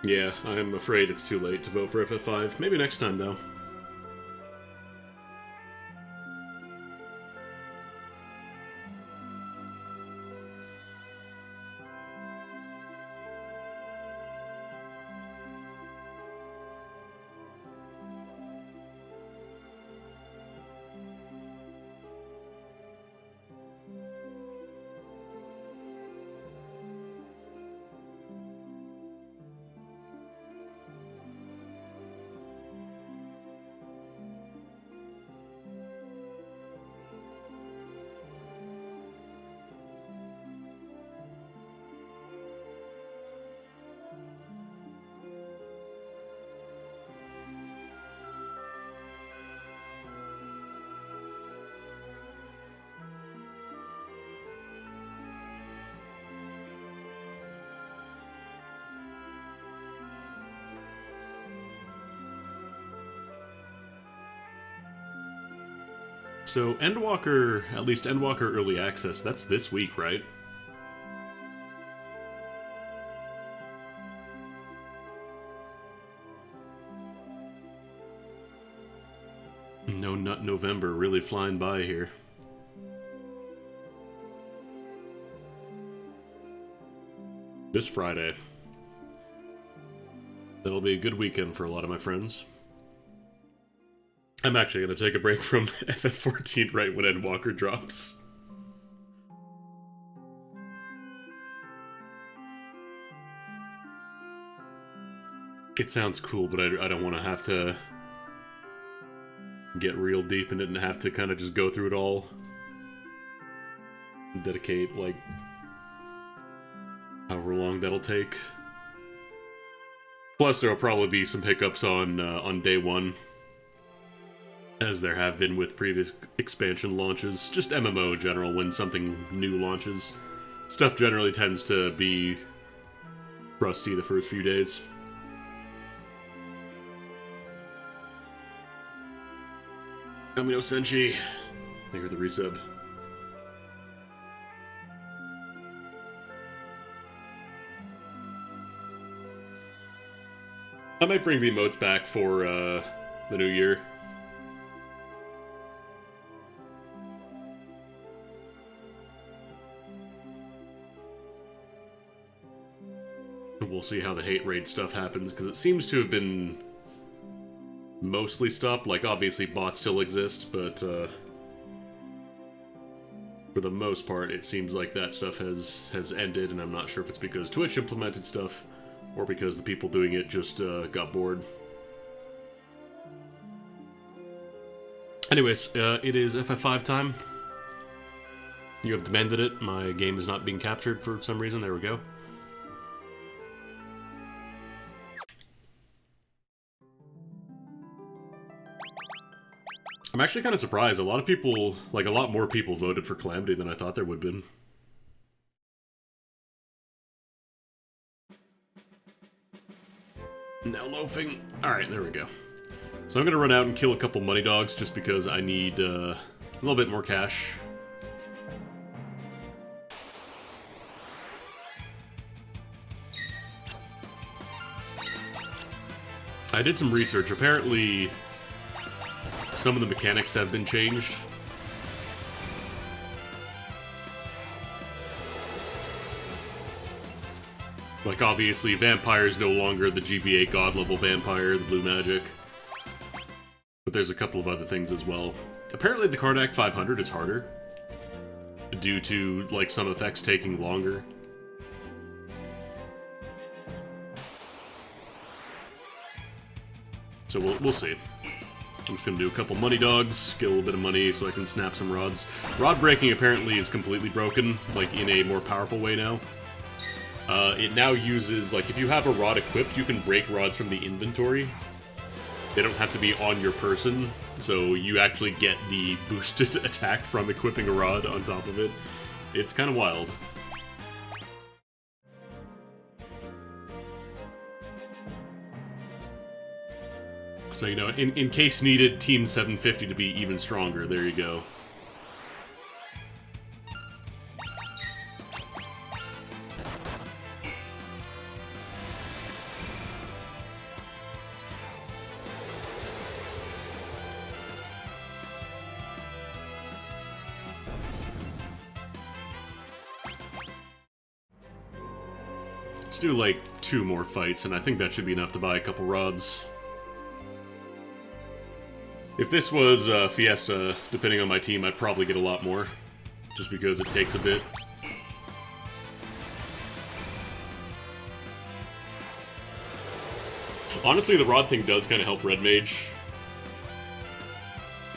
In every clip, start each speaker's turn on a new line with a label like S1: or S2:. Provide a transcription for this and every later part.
S1: Yeah, I'm afraid it's too late to vote for FF5. Maybe next time, though. So, Endwalker, at least Endwalker Early Access, that's this week, right? No Nut November, really flying by here. This Friday. That'll be a good weekend for a lot of my friends. I'm actually going to take a break from FF14 right when Endwalker drops. It sounds cool, but I don't want to have to get real deep in it and have to kind of just go through it all. Dedicate, like, however long that'll take. Plus, there'll probably be some hiccups on day one, as there have been with previous expansion launches. Just MMO in general, when something new launches. Stuff generally tends to be rusty the first few days. Kamino Senshi, thank you for the resub. I might bring the emotes back for the new year. We'll see how the hate raid stuff happens, because it seems to have been mostly stopped. Like, obviously bots still exist, but for the most part, it seems like that stuff has ended, and I'm not sure if it's because Twitch implemented stuff, or because the people doing it just got bored. Anyways, it is FF5 time. You have demanded it. My game is not being captured for some reason. There we go. I'm actually kind of surprised. A lot of people, like a lot more people voted for Calamity than I thought there would have been. Now loafing. Alright, there we go. So I'm going to run out and kill a couple money dogs just because I need a little bit more cash. I did some research. Apparently, some of the mechanics have been changed. Like, obviously, Vampire is no longer the GBA god-level vampire, the blue magic. But there's a couple of other things as well. Apparently, the Karnak 500 is harder, due to, like, some effects taking longer. So we'll see. I'm just gonna do a couple money dogs, get a little bit of money so I can snap some rods. Rod breaking apparently is completely broken, like in a more powerful way now. It now uses, like, if you have a rod equipped, you can break rods from the inventory. They don't have to be on your person, so you actually get the boosted attack from equipping a rod on top of it. It's kind of wild. So, you know, in case needed, Team 750 to be even stronger, there you go. Let's do like 2 more fights, and I think that should be enough to buy a couple rods. If this was Fiesta, depending on my team, I'd probably get a lot more, just because it takes a bit. Honestly, the rod thing does kind of help Red Mage,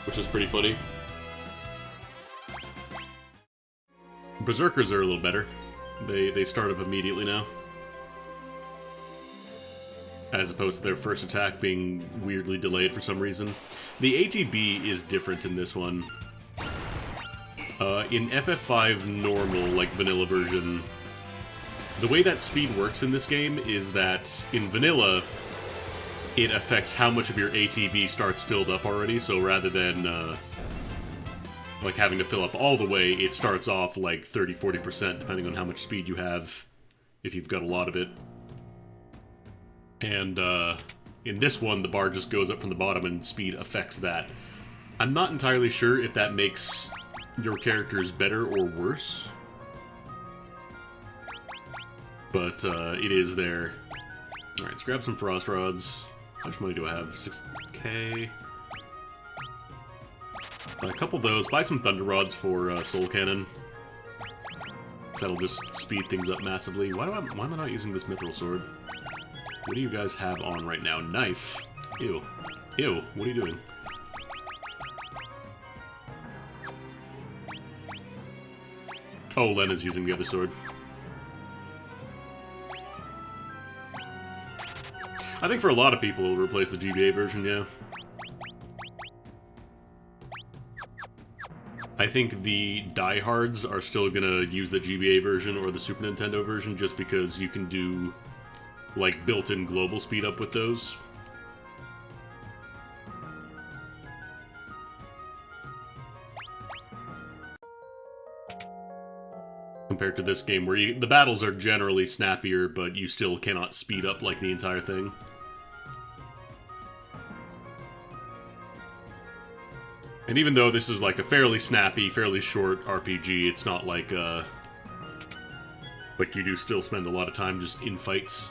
S1: which is pretty funny. Berserkers are a little better. They start up immediately now, as opposed to their first attack being weirdly delayed for some reason. The ATB is different in this one. In FF5 normal, like vanilla version, the way that speed works in this game is that in vanilla, it affects how much of your ATB starts filled up already, so rather than like having to fill up all the way, it starts off like 30-40% depending on how much speed you have, if you've got a lot of it. And in this one, the bar just goes up from the bottom and speed affects that. I'm not entirely sure if that makes your characters better or worse, but it is there. Alright, let's grab some frost rods. How much money do I have? 6k. A couple of those. Buy some thunder rods for soul cannon. That'll just speed things up massively. Why am I not using this mithril sword? What do you guys have on right now? Knife. Ew. Ew. What are you doing? Oh, Lena's using the other sword. I think for a lot of people it'll replace the GBA version, yeah. I think the diehards are still gonna use the GBA version or the Super Nintendo version just because you can do, like, built-in global speed up with those. Compared to this game where the battles are generally snappier, but you still cannot speed up, like, the entire thing. And even though this is like a fairly snappy, fairly short RPG, it's not like you do still spend a lot of time just in fights.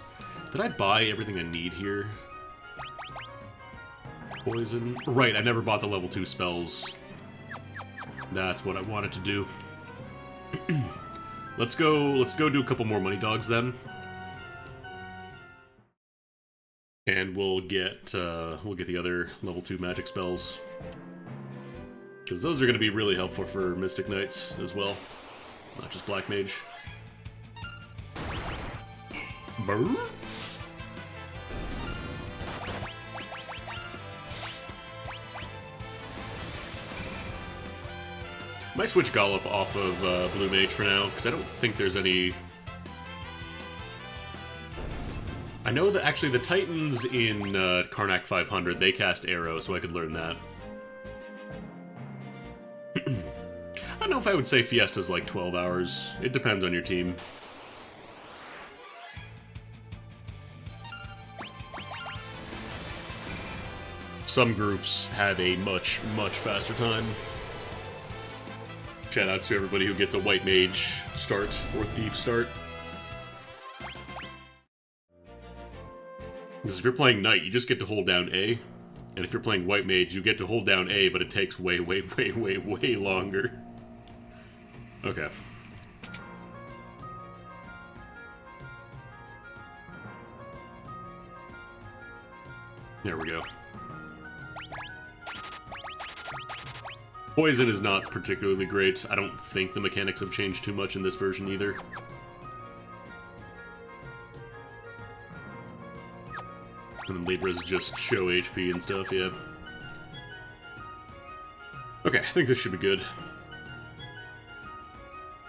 S1: Did I buy everything I need here? Poison? Right, I never bought the level 2 spells. That's what I wanted to do. Let's go do a couple more money dogs then. And we'll get the other level 2 magic spells. Because those are going to be really helpful for Mystic Knights as well. Not just Black Mage. Brr. Might switch Golov off of Blue Mage for now, because I don't think there's any... I know that actually the Titans in Karnak 500, they cast Arrow, so I could learn that. I don't know if I would say Fiesta's like 12 hours. It depends on your team. Some groups have a much, much faster time. Shoutouts to everybody who gets a White Mage start or Thief start. Because if you're playing Knight, you just get to hold down A. And if you're playing White Mage, you get to hold down A, but it takes way, way, way, way, way longer. Okay. There we go. Poison is not particularly great. I don't think the mechanics have changed too much in this version either. And then Libras just show HP and stuff, yeah. Okay, I think this should be good.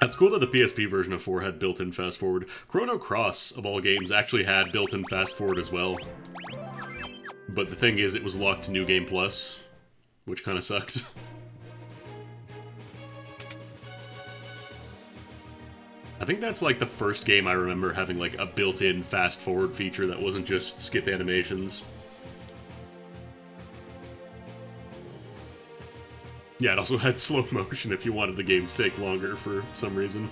S1: It's cool that the PSP version of 4 had built-in fast-forward. Chrono Cross, of all games, actually had built-in fast-forward as well. But the thing is, it was locked to New Game Plus, which kind of sucked. I think that's like the first game I remember having like a built-in fast-forward feature that wasn't just skip animations. Yeah, it also had slow motion if you wanted the game to take longer for some reason.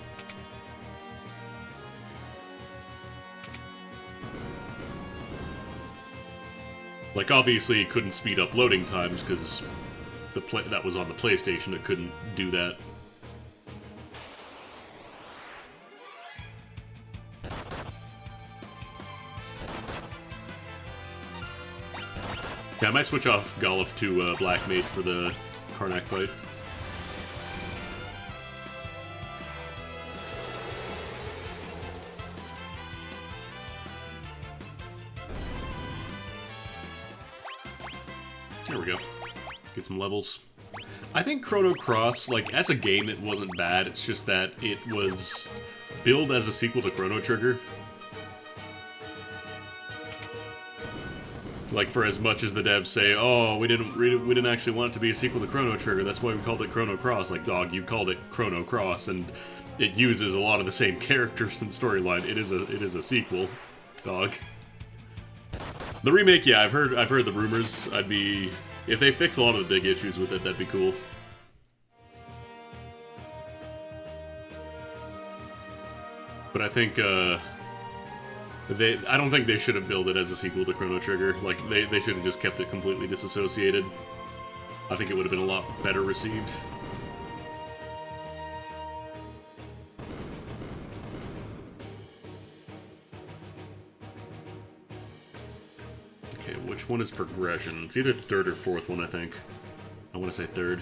S1: Like, obviously, it couldn't speed up loading times, because that was on the PlayStation, it couldn't do that. Yeah, I might switch off Golf to Black Mage for the Karnak fight. There we go. Get some levels. I think Chrono Cross, like, as a game, it wasn't bad. It's just that it was billed as a sequel to Chrono Trigger. Like, for as much as the devs say, oh, we didn't actually want it to be a sequel to Chrono Trigger, that's why we called it Chrono Cross. Like, dog, you called it Chrono Cross, and it uses a lot of the same characters and storyline. It is a sequel, dog. The remake, yeah, I've heard the rumors. If they fix a lot of the big issues with it, that'd be cool. But I think, I don't think they should have billed it as a sequel to Chrono Trigger. Like, they should have just kept it completely disassociated. I think it would have been a lot better received. Okay, which one is progression? It's either third or fourth one, I think. I want to say third.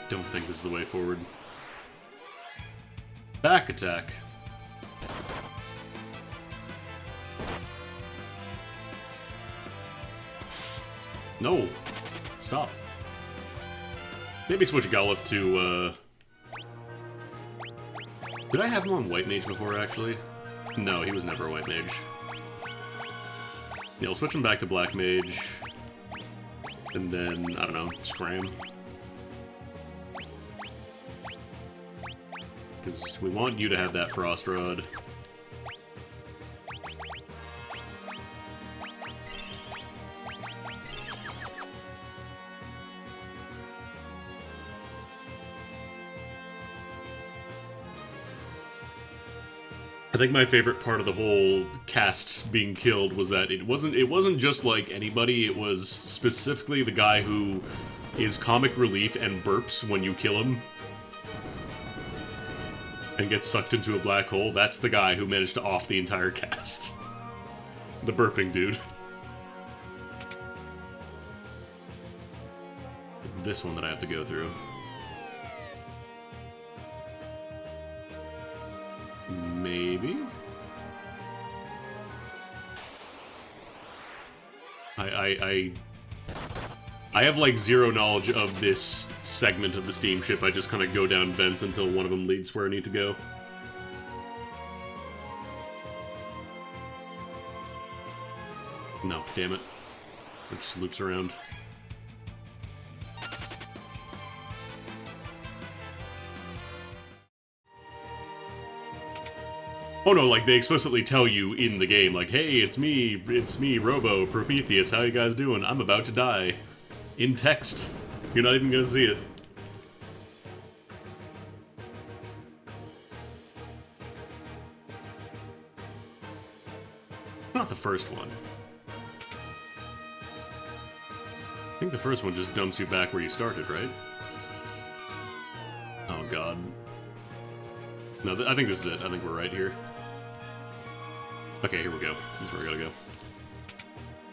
S1: Don't think this is the way forward. Back attack. No. Stop. Maybe switch Golf to, Did I have him on White Mage before, actually? No, he was never a White Mage. Yeah, I'll switch him back to Black Mage. And then, I don't know, Scram. Because we want you to have that Frost Rod. I think my favorite part of the whole cast being killed was that it wasn't just like anybody, it was specifically the guy who is comic relief and burps when you kill him. And gets sucked into a black hole. That's the guy who managed to off the entire cast. The burping dude. This one that I have to go through. Maybe? I have, like, zero knowledge of this segment of the steamship. I just kind of go down vents until one of them leads where I need to go. No, damn it. It just loops around. Oh no, like, they explicitly tell you in the game, like, hey, it's me, Robo, Prometheus, how you guys doing? I'm about to die. In text. You're not even gonna see it. Not the first one. I think the first one just dumps you back where you started, right? Oh god. No, I think this is it. I think we're right here. Okay, here we go. This is where we gotta go.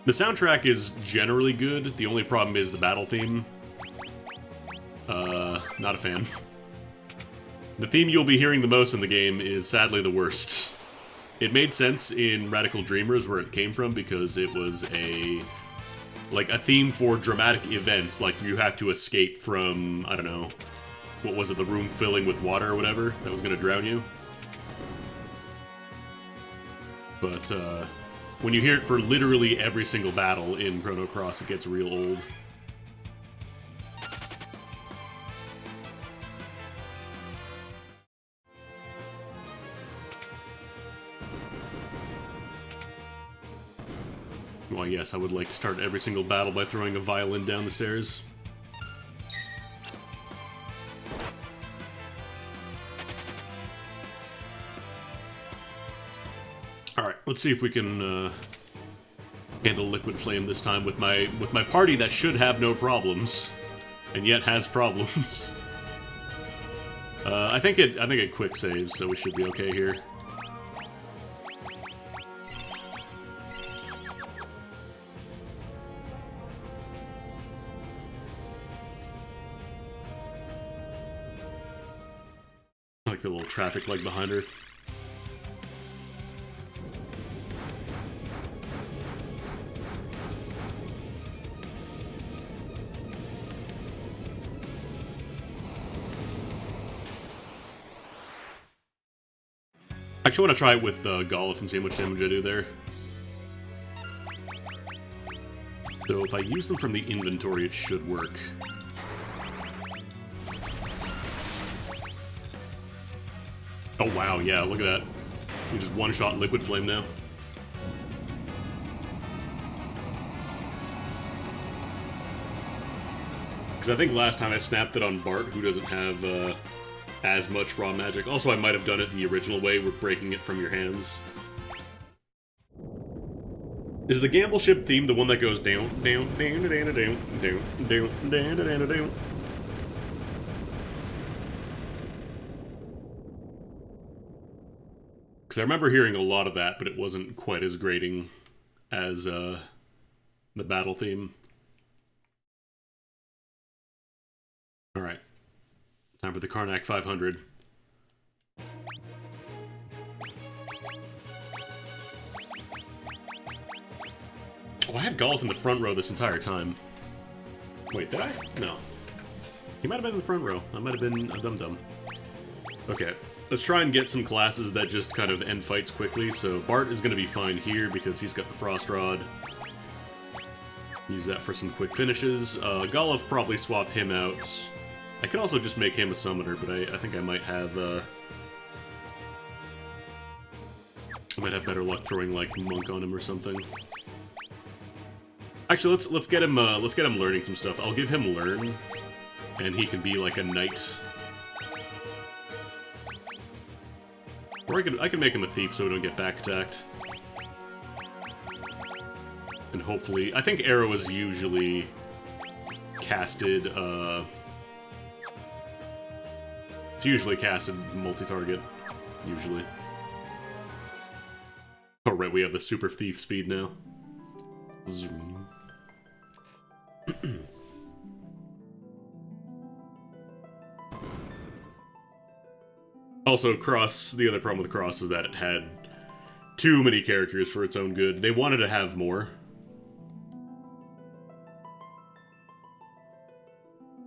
S1: The soundtrack is generally good. The only problem is the battle theme. Not a fan. The theme you'll be hearing the most in the game is sadly the worst. It made sense in Radical Dreamers where it came from because it was a theme for dramatic events, like you have to escape from, I don't know, what was it, the room filling with water or whatever that was gonna drown you. But, when you hear it for literally every single battle in Chrono Cross, it gets real old. Well, yes, I would like to start every single battle by throwing a violin down the stairs. Alright, let's see if we can handle Liquid Flame this time with my party that should have no problems, and yet has problems. I think it quick saves, so we should be okay here. I like the little traffic light behind her. I actually want to try it with Golif and see how much damage I do there. So if I use them from the inventory, it should work. Oh wow, yeah, look at that. We just one-shot Liquid Flame now. Because I think last time I snapped it on Bart, who doesn't have as much raw magic. Also, I might have done it the original way, with breaking it from your hands. Is the Gamble Ship theme the one that goes down, down, down, down, down, down, down, down, down, down? Because I remember hearing a lot of that, but it wasn't quite as grating as the battle theme. Alright. Time for the Karnak 500. Oh, I had Golif in the front row this entire time. Wait, did I? No. He might have been in the front row. I might have been a dum-dum. Okay, let's try and get some classes that just kind of end fights quickly. So Bart is going to be fine here because he's got the Frost Rod. Use that for some quick finishes. Golif probably swap him out. I could also just make him a summoner, but I think I might have better luck throwing like Monk on him or something. Actually, let's get him learning some stuff. I'll give him Learn, and he can be like a knight. Or I can make him a thief so we don't get back attacked. And hopefully, I think Arrow is usually casted. It's usually casted multi-target, usually. Oh right, we have the super thief speed now. Zoom. Also, Cross, the other problem with Cross is that it had too many characters for its own good. They wanted to have more.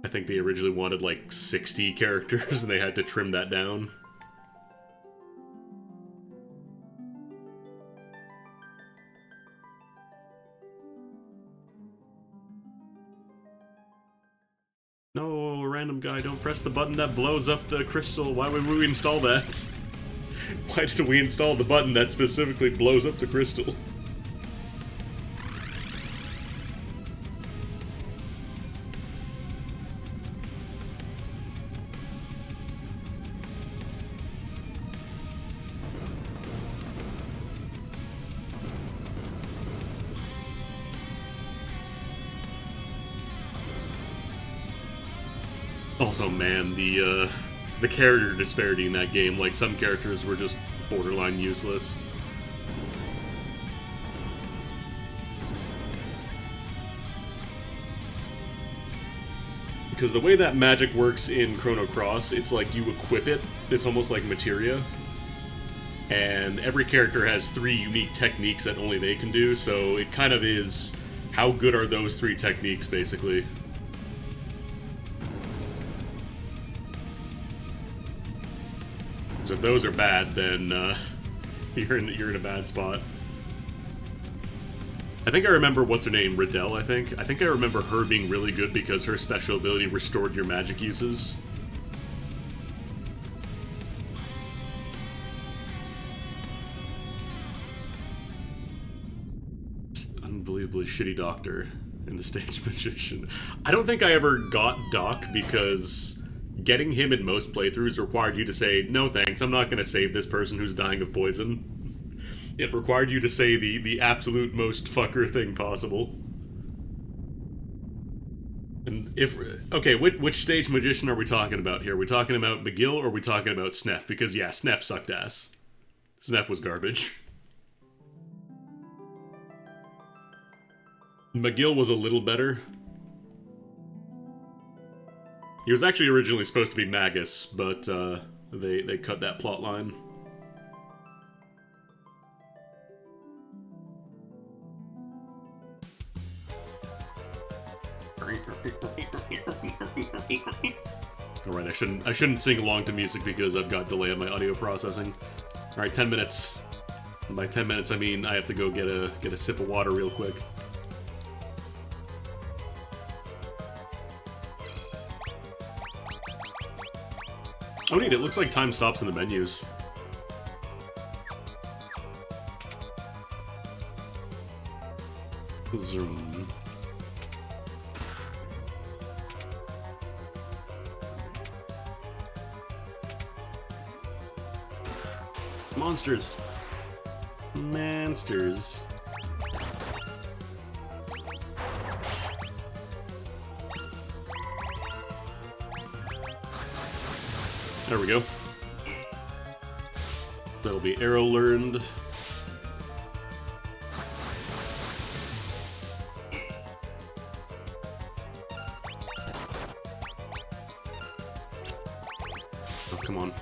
S1: I think they originally wanted like 60 characters and they had to trim that down. No, random guy, don't press the button that blows up the crystal. Why would we install that? Why did we install the button that specifically blows up the crystal? Also, man, the character disparity in that game, like, some characters were just borderline useless. Because the way that magic works in Chrono Cross, it's like you equip it, it's almost like materia. And every character has 3 unique techniques that only they can do, so it kind of is, how good are those 3 techniques, basically. So if those are bad, then you're in a bad spot. I think I remember what's her name, Riddell. I think I remember her being really good because her special ability restored your magic uses. It's an unbelievably shitty doctor in the stage magician. I don't think I ever got Doc because getting him in most playthroughs required you to say, no thanks, I'm not going to save this person who's dying of poison. It required you to say the absolute most fucker thing possible. And if... Okay, which stage magician are we talking about here? Are we talking about McGill or are we talking about Sneff? Because, yeah, Sneff sucked ass. Sneff was garbage. McGill was a little better. He was actually originally supposed to be Magus, but they cut that plot line. Alright, I shouldn't sing along to music because I've got delay on my audio processing. Alright, 10 minutes. And by 10 minutes I mean I have to go get a sip of water real quick. Oh neat, it looks like time stops in the menus. Zoom. Monsters. Monsters. There we go. That'll be arrow learned. Oh, come on.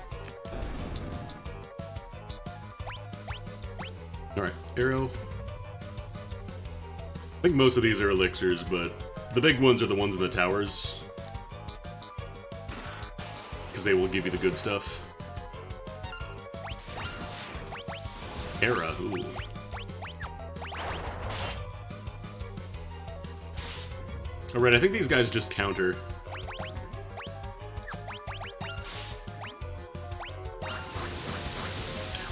S1: Alright, arrow. I think most of these are elixirs, but the big ones are the ones in the towers. Because they will give you the good stuff. Era, ooh. Alright, I think these guys just counter.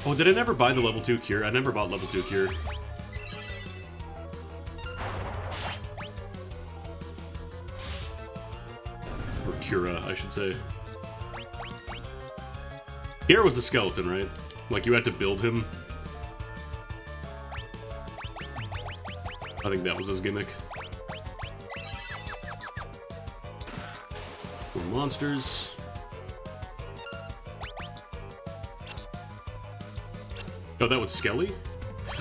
S1: Oh, did I never buy the level 2 cure? I never bought level 2 cure. Or Cura, I should say. Here was the skeleton, right? Like, you had to build him. I think that was his gimmick. More monsters. Oh, that was Skelly?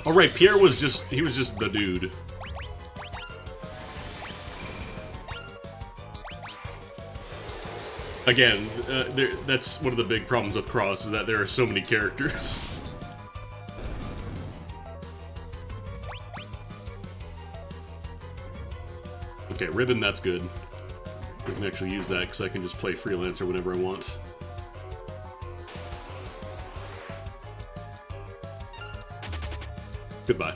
S1: Oh, right, Pierre was just... he was just the dude. Again, that's one of the big problems with Cross, is that there are so many characters. Okay, Ribbon, that's good. I can actually use that, because I can just play Freelancer whenever I want. Goodbye.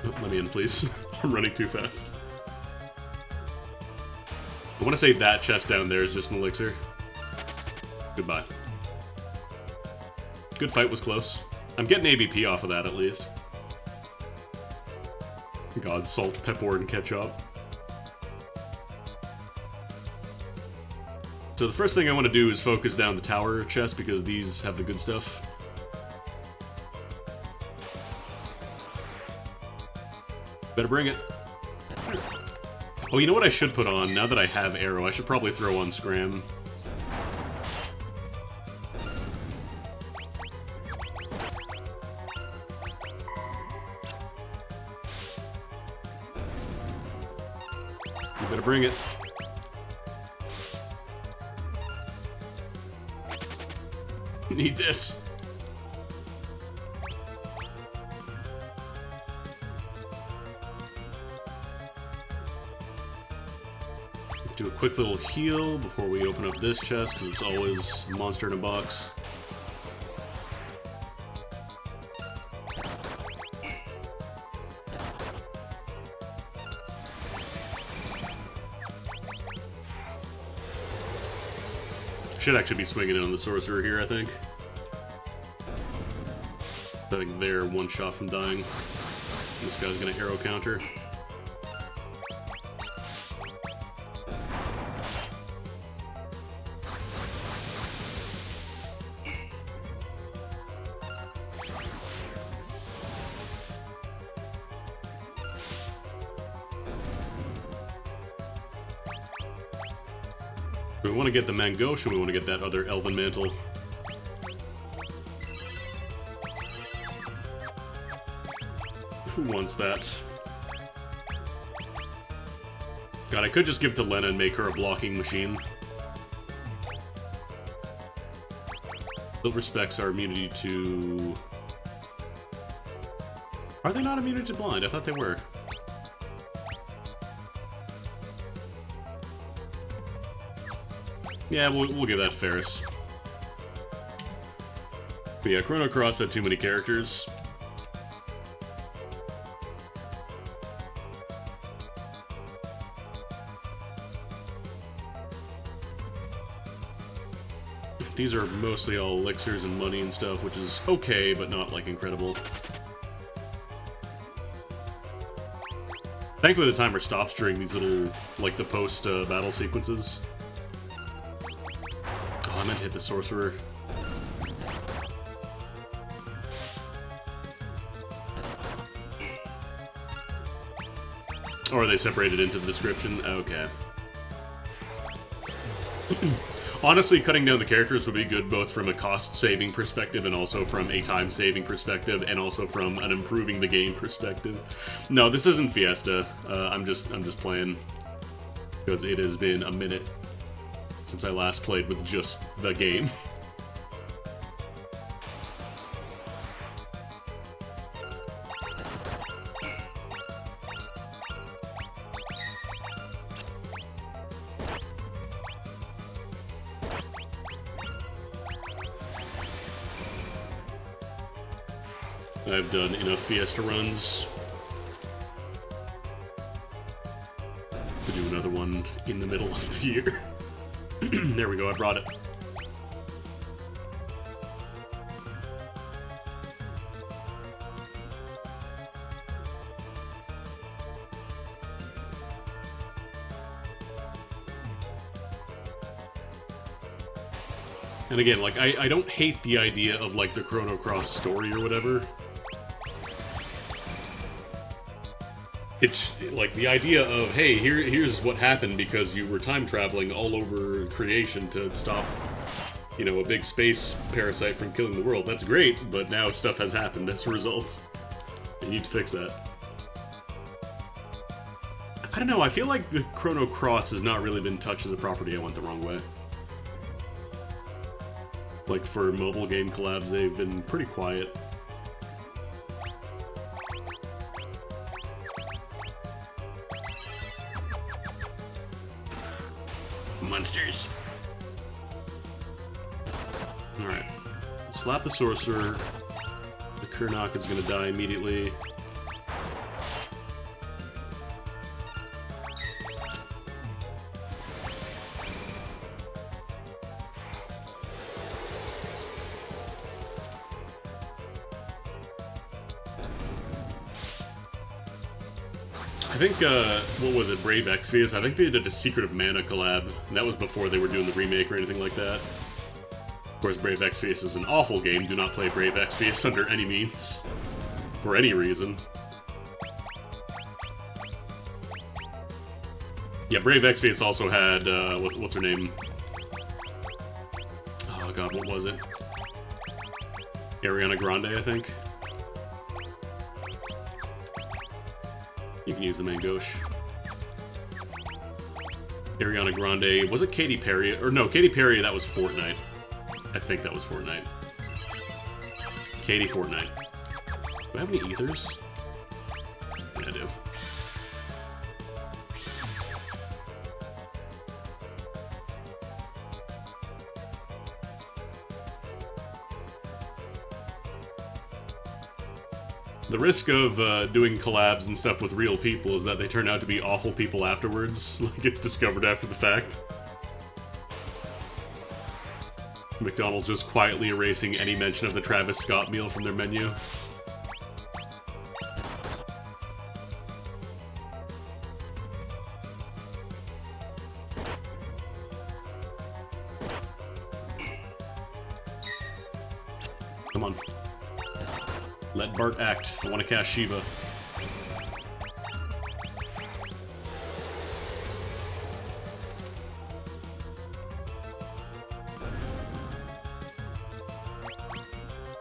S1: Oh, let me in, please. I'm running too fast. I want to say that chest down there is just an elixir. Goodbye. Good fight, was close. I'm getting ABP off of that, at least. God, salt, pepper, and ketchup. So the first thing I want to do is focus down the tower chest, because these have the good stuff. Better bring it. Oh, you know what I should put on? Now that I have arrow, I should probably throw on Scram. You better bring it. Need this. Do a quick little heal before we open up this chest, because it's always a monster in a box. Should actually be swinging in on the sorcerer here, I think. I think they're one shot from dying. This guy's gonna arrow counter. Do we want to get the Mangosh or we want to get that other Elven Mantle? Who wants that? God, I could just give it to Lena and make her a blocking machine. Silver Specs are immunity to... Are they not immune to blind? I thought they were. Yeah, we'll give that to Ferris. But yeah, Chrono Cross had too many characters. These are mostly all elixirs and money and stuff, which is okay, but not, like, incredible. Thankfully the timer stops during these little, like, the post-battle sequences. Oh, I meant to hit the Sorcerer. Or are they separated into the description? Okay. Honestly, cutting down the characters would be good both from a cost-saving perspective and also from a time-saving perspective and also from an improving the game perspective. No, this isn't Fiesta. I'm just playing because it has been a minute since I last played with just the game. I've done enough Fiesta runs to do another one in the middle of the year. There we go, I brought it. And again, like, I don't hate the idea of, like, the Chrono Cross story or whatever. It's, like, the idea of, hey, here's what happened because you were time traveling all over creation to stop, you know, a big space parasite from killing the world. That's great, but now stuff has happened as a result. You need to fix that. I don't know, I feel like the Chrono Cross has not really been touched as a property. I went the wrong way. Like, for mobile game collabs, they've been pretty quiet. Monsters. Alright. Slap the Sorcerer. The Kurnock is gonna die immediately. I think, what was it, Brave Exvius? I think they did a Secret of Mana collab, and that was before they were doing the remake or anything like that. Of course, Brave Exvius is an awful game. Do not play Brave Exvius under any means. For any reason. Yeah, Brave Exvius also had, what's her name? Oh god, what was it? Ariana Grande, I think? You can use the Mangosh. Ariana Grande. Was it Katy Perry? Or no, Katy Perry, that was Fortnite. I think that was Fortnite. Katy Fortnite. Do I have any ethers? Yeah, I do. The risk of doing collabs and stuff with real people is that they turn out to be awful people afterwards. Like, it's discovered after the fact. McDonald's just quietly erasing any mention of the Travis Scott meal from their menu. Come on. Let Bart act. I want to cast Shiva.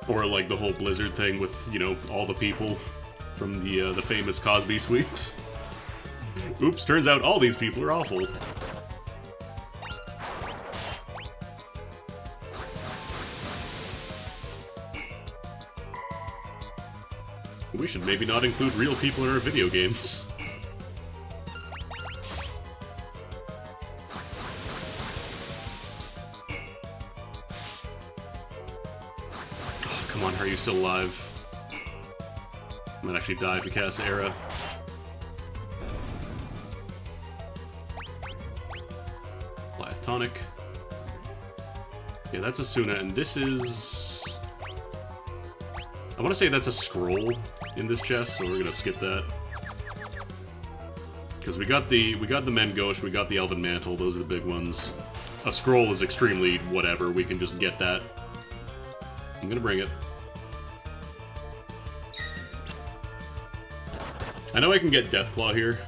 S1: Or like the whole Blizzard thing with, you know, all the people from the famous Cosby Suite. Oops, turns out all these people are awful. We should maybe not include real people in our video games. Oh, come on, how are you still alive? I might actually die if you cast Era. Lythonic. Yeah, that's Asuna, and this is... I want to say that's a scroll in this chest, so we're gonna skip that. Because we got the Mengosh, we got the Elven Mantle, those are the big ones. A scroll is extremely whatever, we can just get that. I'm gonna bring it. I know I can get Deathclaw here,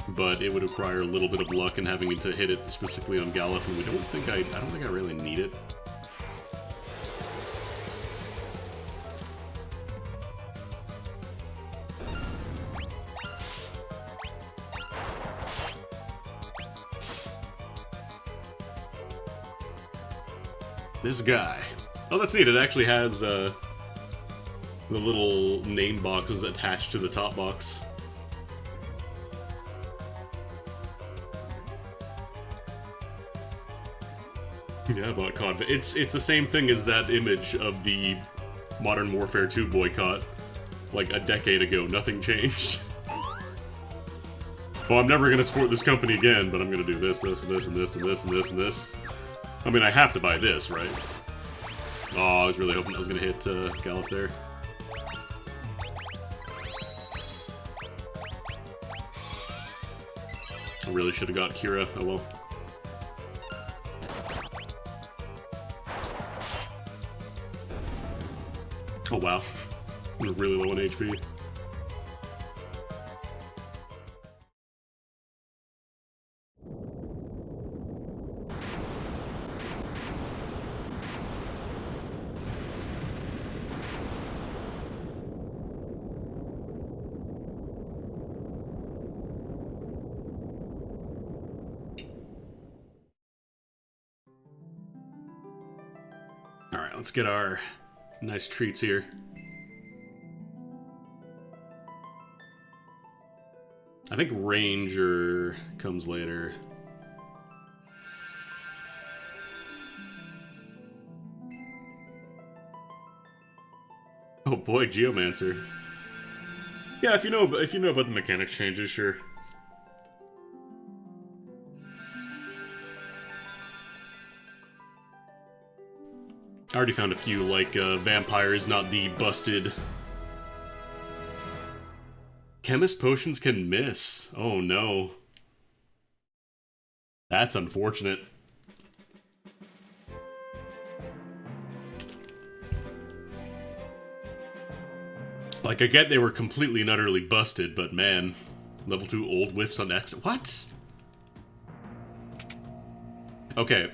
S1: but it would require a little bit of luck and having to hit it specifically on Galuf, and I don't think I really need it. This guy. Oh, that's neat. It actually has the little name boxes attached to the top box. Yeah, I bought COD. It's the same thing as that image of the Modern Warfare 2 boycott, like a decade ago. Nothing changed. Well, I'm never gonna support this company again, but I'm gonna do this, this, and this, and this, and this, and this, and this. I mean, I have to buy this, right? Oh, I was really hoping I was gonna hit Galuf there. I really should have got Kira. Oh well. Oh wow. We're really low on HP. Alright, let's get our nice treats here. I think Ranger comes later. Oh boy, Geomancer. Yeah, if you know about the mechanics changes, sure. I already found a few, like, Vampire is not the busted... Chemist potions can miss. Oh no. That's unfortunate. Like, I get they were completely and utterly busted, but man. Level 2 old whiffs on X. What? Okay.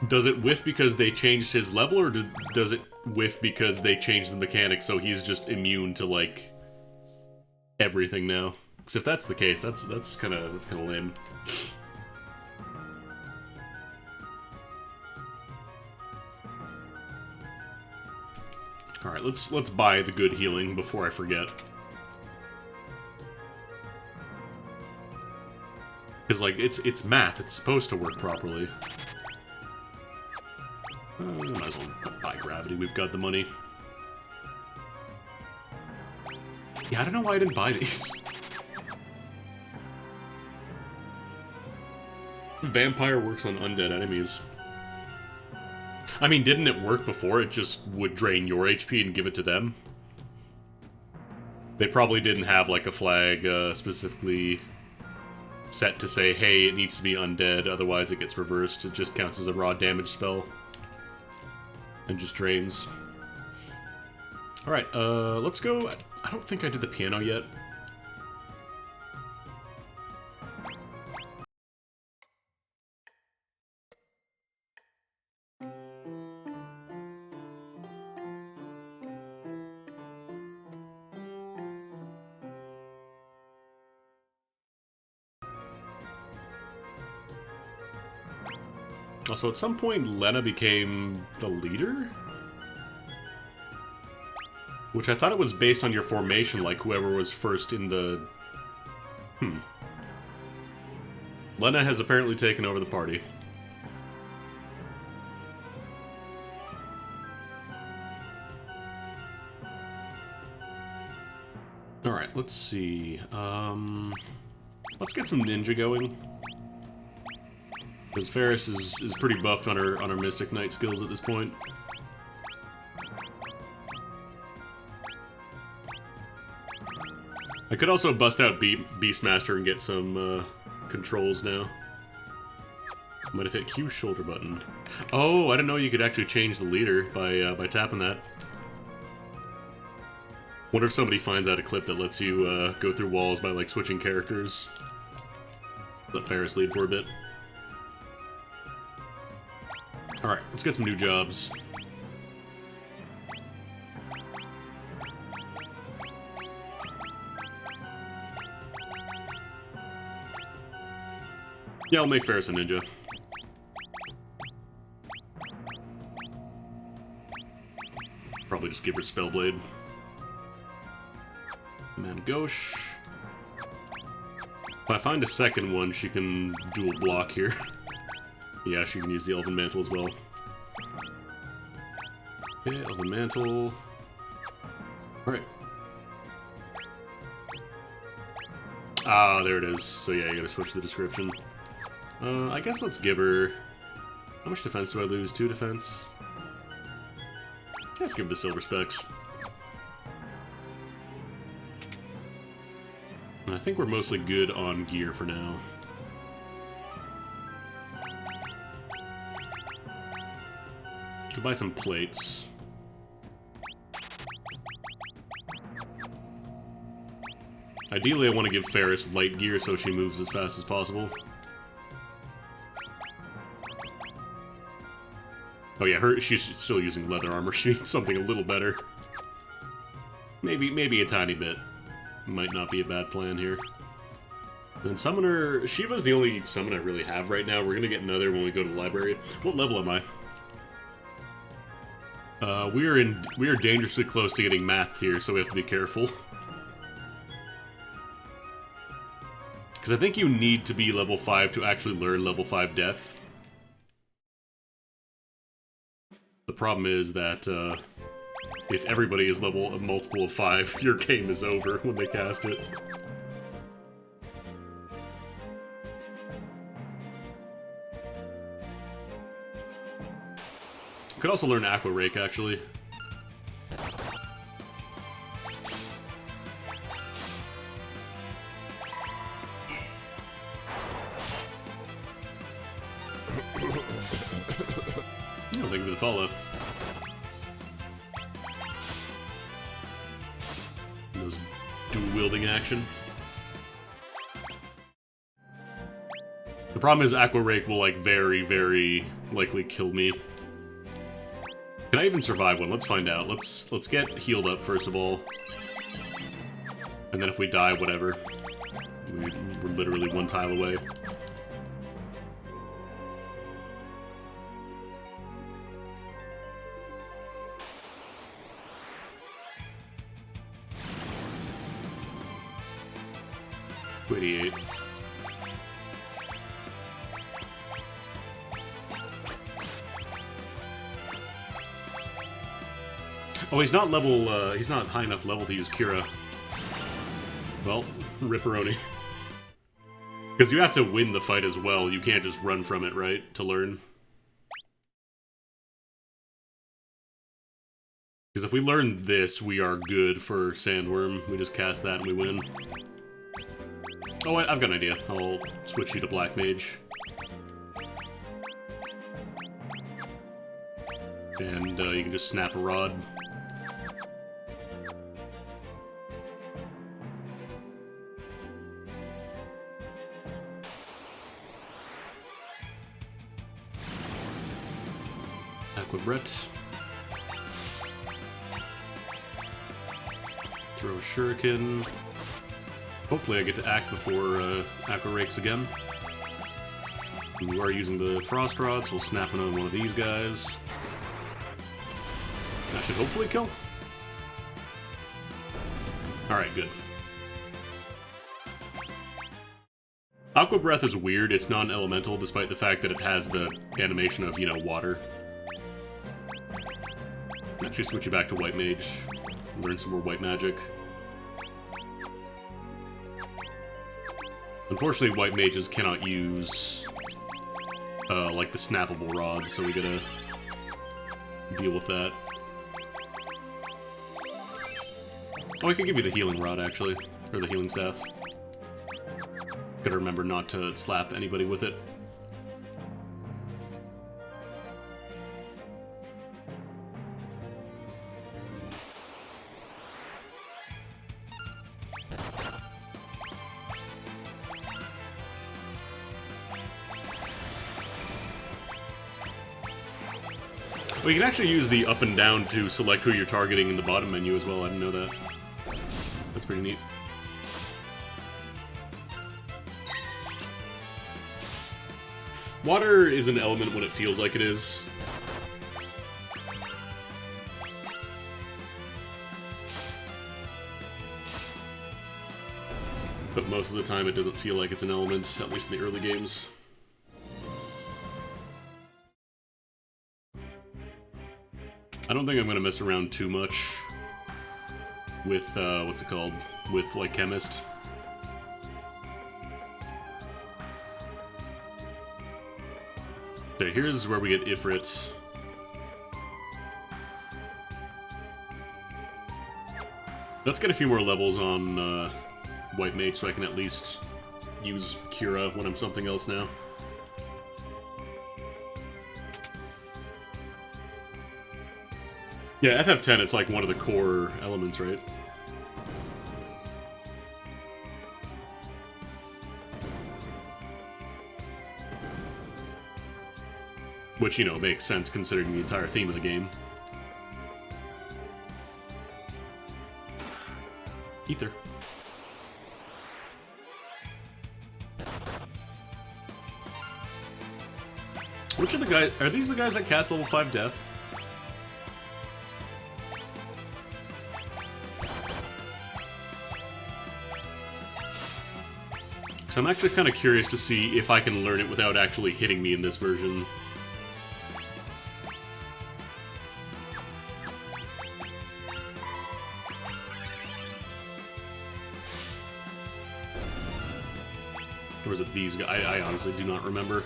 S1: Does it whiff because they changed his level, or does it whiff because they changed the mechanics so he's just immune to, like, everything now? Because if that's the case, that's kind of lame. All right, let's buy the good healing before I forget. Because, like, it's math. It's supposed to work properly. Might as well buy Gravity. We've got the money. Yeah, I don't know why I didn't buy these. Vampire works on undead enemies. I mean, didn't it work before? It just would drain your HP and give it to them? They probably didn't have, like, a flag specifically set to say, hey, it needs to be undead, otherwise it gets reversed. It just counts as a raw damage spell. And just drains. Alright, let's go... I don't think I did the piano yet. Also, at some point, Lena became the leader? Which I thought it was based on your formation, like whoever was first in the... Lena has apparently taken over the party. Alright, let's see. Let's get some ninja going. Because Ferris is pretty buffed on her Mystic Knight skills at this point. I could also bust out Beastmaster and get some controls now. Might have hit Q shoulder button. Oh, I didn't know you could actually change the leader by tapping that. Wonder if somebody finds out a clip that lets you go through walls by like switching characters. Let Ferris lead for a bit. Alright, let's get some new jobs. Yeah, I'll make Ferris a ninja. Probably just give her Spellblade. Mangosh. If I find a second one, she can dual block here. Yeah, she can use the Elven Mantle as well. Okay, Elven Mantle. Alright. Ah, there it is. So yeah, you gotta switch the description. I guess let's give her... How much defense do I lose? 2 defense? Let's give her the Silver Specs. And I think we're mostly good on gear for now. Could buy some plates. Ideally, I want to give Ferris light gear so she moves as fast as possible. Oh yeah, she's still using leather armor. She needs something a little better. Maybe a tiny bit. Might not be a bad plan here. Then Summoner... Shiva's the only summon I really have right now. We're gonna get another when we go to the library. What level am I? We are dangerously close to getting mathed here, so we have to be careful. Because I think you need to be level 5 to actually learn level 5 Death. The problem is that, if everybody is level a multiple of 5, your game is over when they cast it. Could also learn Aqua Rake, actually. Oh, thank you for the follow. Those dual-wielding action. The problem is Aqua Rake will, like, very, very likely kill me. Can I even survive one? Let's find out. Let's get healed up, first of all. And then if we die, whatever. We're literally one tile away. $88. Oh, he's not level, he's not high enough level to use Kira. Well, ripperoni. Because you have to win the fight as well, you can't just run from it, right, to learn. Because if we learn this, we are good for Sandworm. We just cast that and we win. Oh, I've got an idea. I'll switch you to Black Mage. And you can just snap a rod. Aquabret. Throw Shuriken. Hopefully I get to act before Aqua Rakes again. We are using the Frost Rod, so we'll snap another one of these guys. That should hopefully kill. Alright, good. Aqua Breath is weird. It's non-elemental, despite the fact that it has the animation of, you know, water. Actually, switch you back to White Mage. Learn some more White Magic. Unfortunately, White Mages cannot use, like, the snappable rod, so we gotta deal with that. Oh, I can give you the healing rod, actually. Or the healing staff. Gotta remember not to slap anybody with it. Well, you can actually use the up and down to select who you're targeting in the bottom menu as well. I didn't know that. That's pretty neat. Water is an element when it feels like it is. But most of the time it doesn't feel like it's an element, at least in the early games. I don't think I'm gonna mess around too much with, what's it called? With, like, Chemist. Okay, here's where we get Ifrit. Let's get a few more levels on, White Mage so I can at least use Cura when I'm something else now. Yeah, FF10, it's like one of the core elements, right? Which, you know, makes sense considering the entire theme of the game. Ether. Which are the guys? Are these the guys that cast level 5 death? So I'm actually kind of curious to see if I can learn it without actually hitting me in this version. Or is it these guys? I honestly do not remember.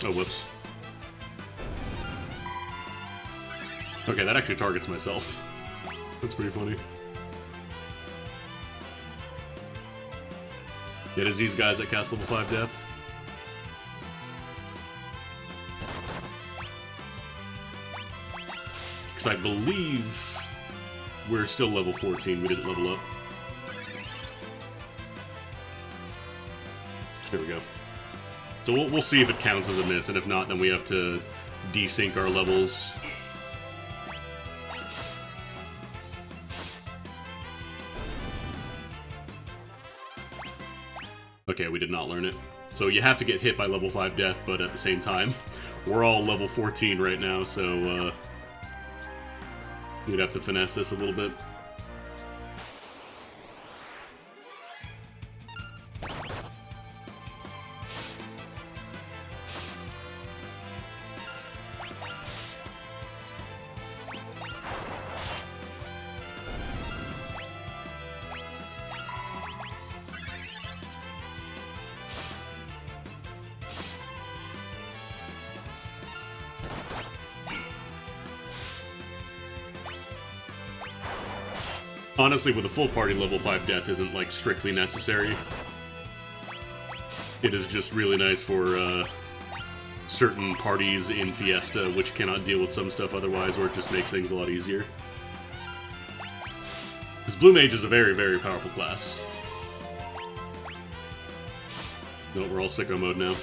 S1: Oh, whoops. Okay, that actually targets myself. That's pretty funny. It is these guys that cast level 5 death. Because I believe we're still level 14, we didn't level up. There we go. So we'll see if it counts as a miss, and if not, then we have to desync our levels. Okay, we did not learn it. So you have to get hit by level 5 death, but at the same time, we're all level 14 right now, so you'd have to finesse this a little bit. Honestly, with a full party, level 5 death isn't, like, strictly necessary. It is just really nice for, certain parties in Fiesta, which cannot deal with some stuff otherwise, or it just makes things a lot easier. Because Blue Mage is a very, very powerful class. No, we're all sicko mode now.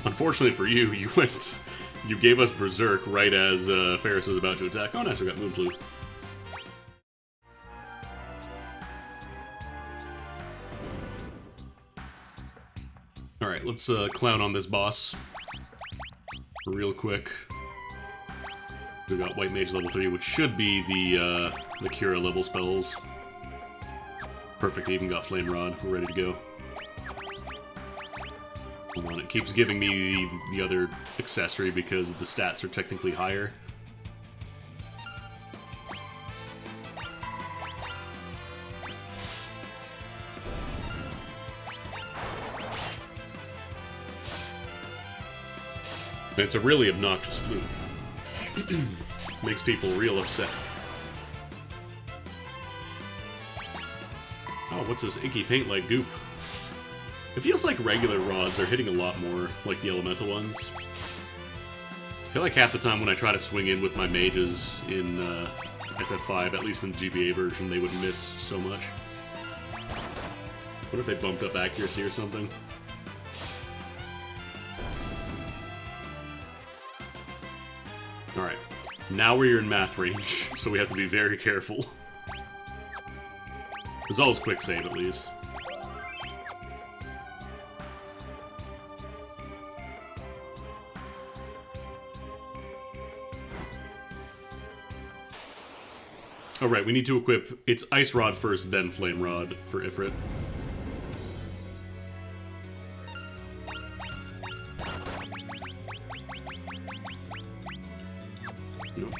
S1: Unfortunately for you, you gave us Berserk right as, Ferris was about to attack. Oh, nice, we got Moonflute. Alright, let's clown on this boss real quick. We've got White Mage level 3, which should be the Cura level spells. Perfect, I even got Flame Rod. We're ready to go. Hold on, it keeps giving me the other accessory because the stats are technically higher. And it's a really obnoxious flute. Makes people real upset. Oh, what's this inky paint-like goop? It feels like regular rods are hitting a lot more like the elemental ones. I feel like half the time when I try to swing in with my mages in FF5, at least in the GBA version, they would miss so much. What if they bumped up accuracy or something? Alright, now we're in math range, so we have to be very careful. There's always quick save, at least. Alright, we need to equip... It's Ice Rod first, then Flame Rod for Ifrit. Nope.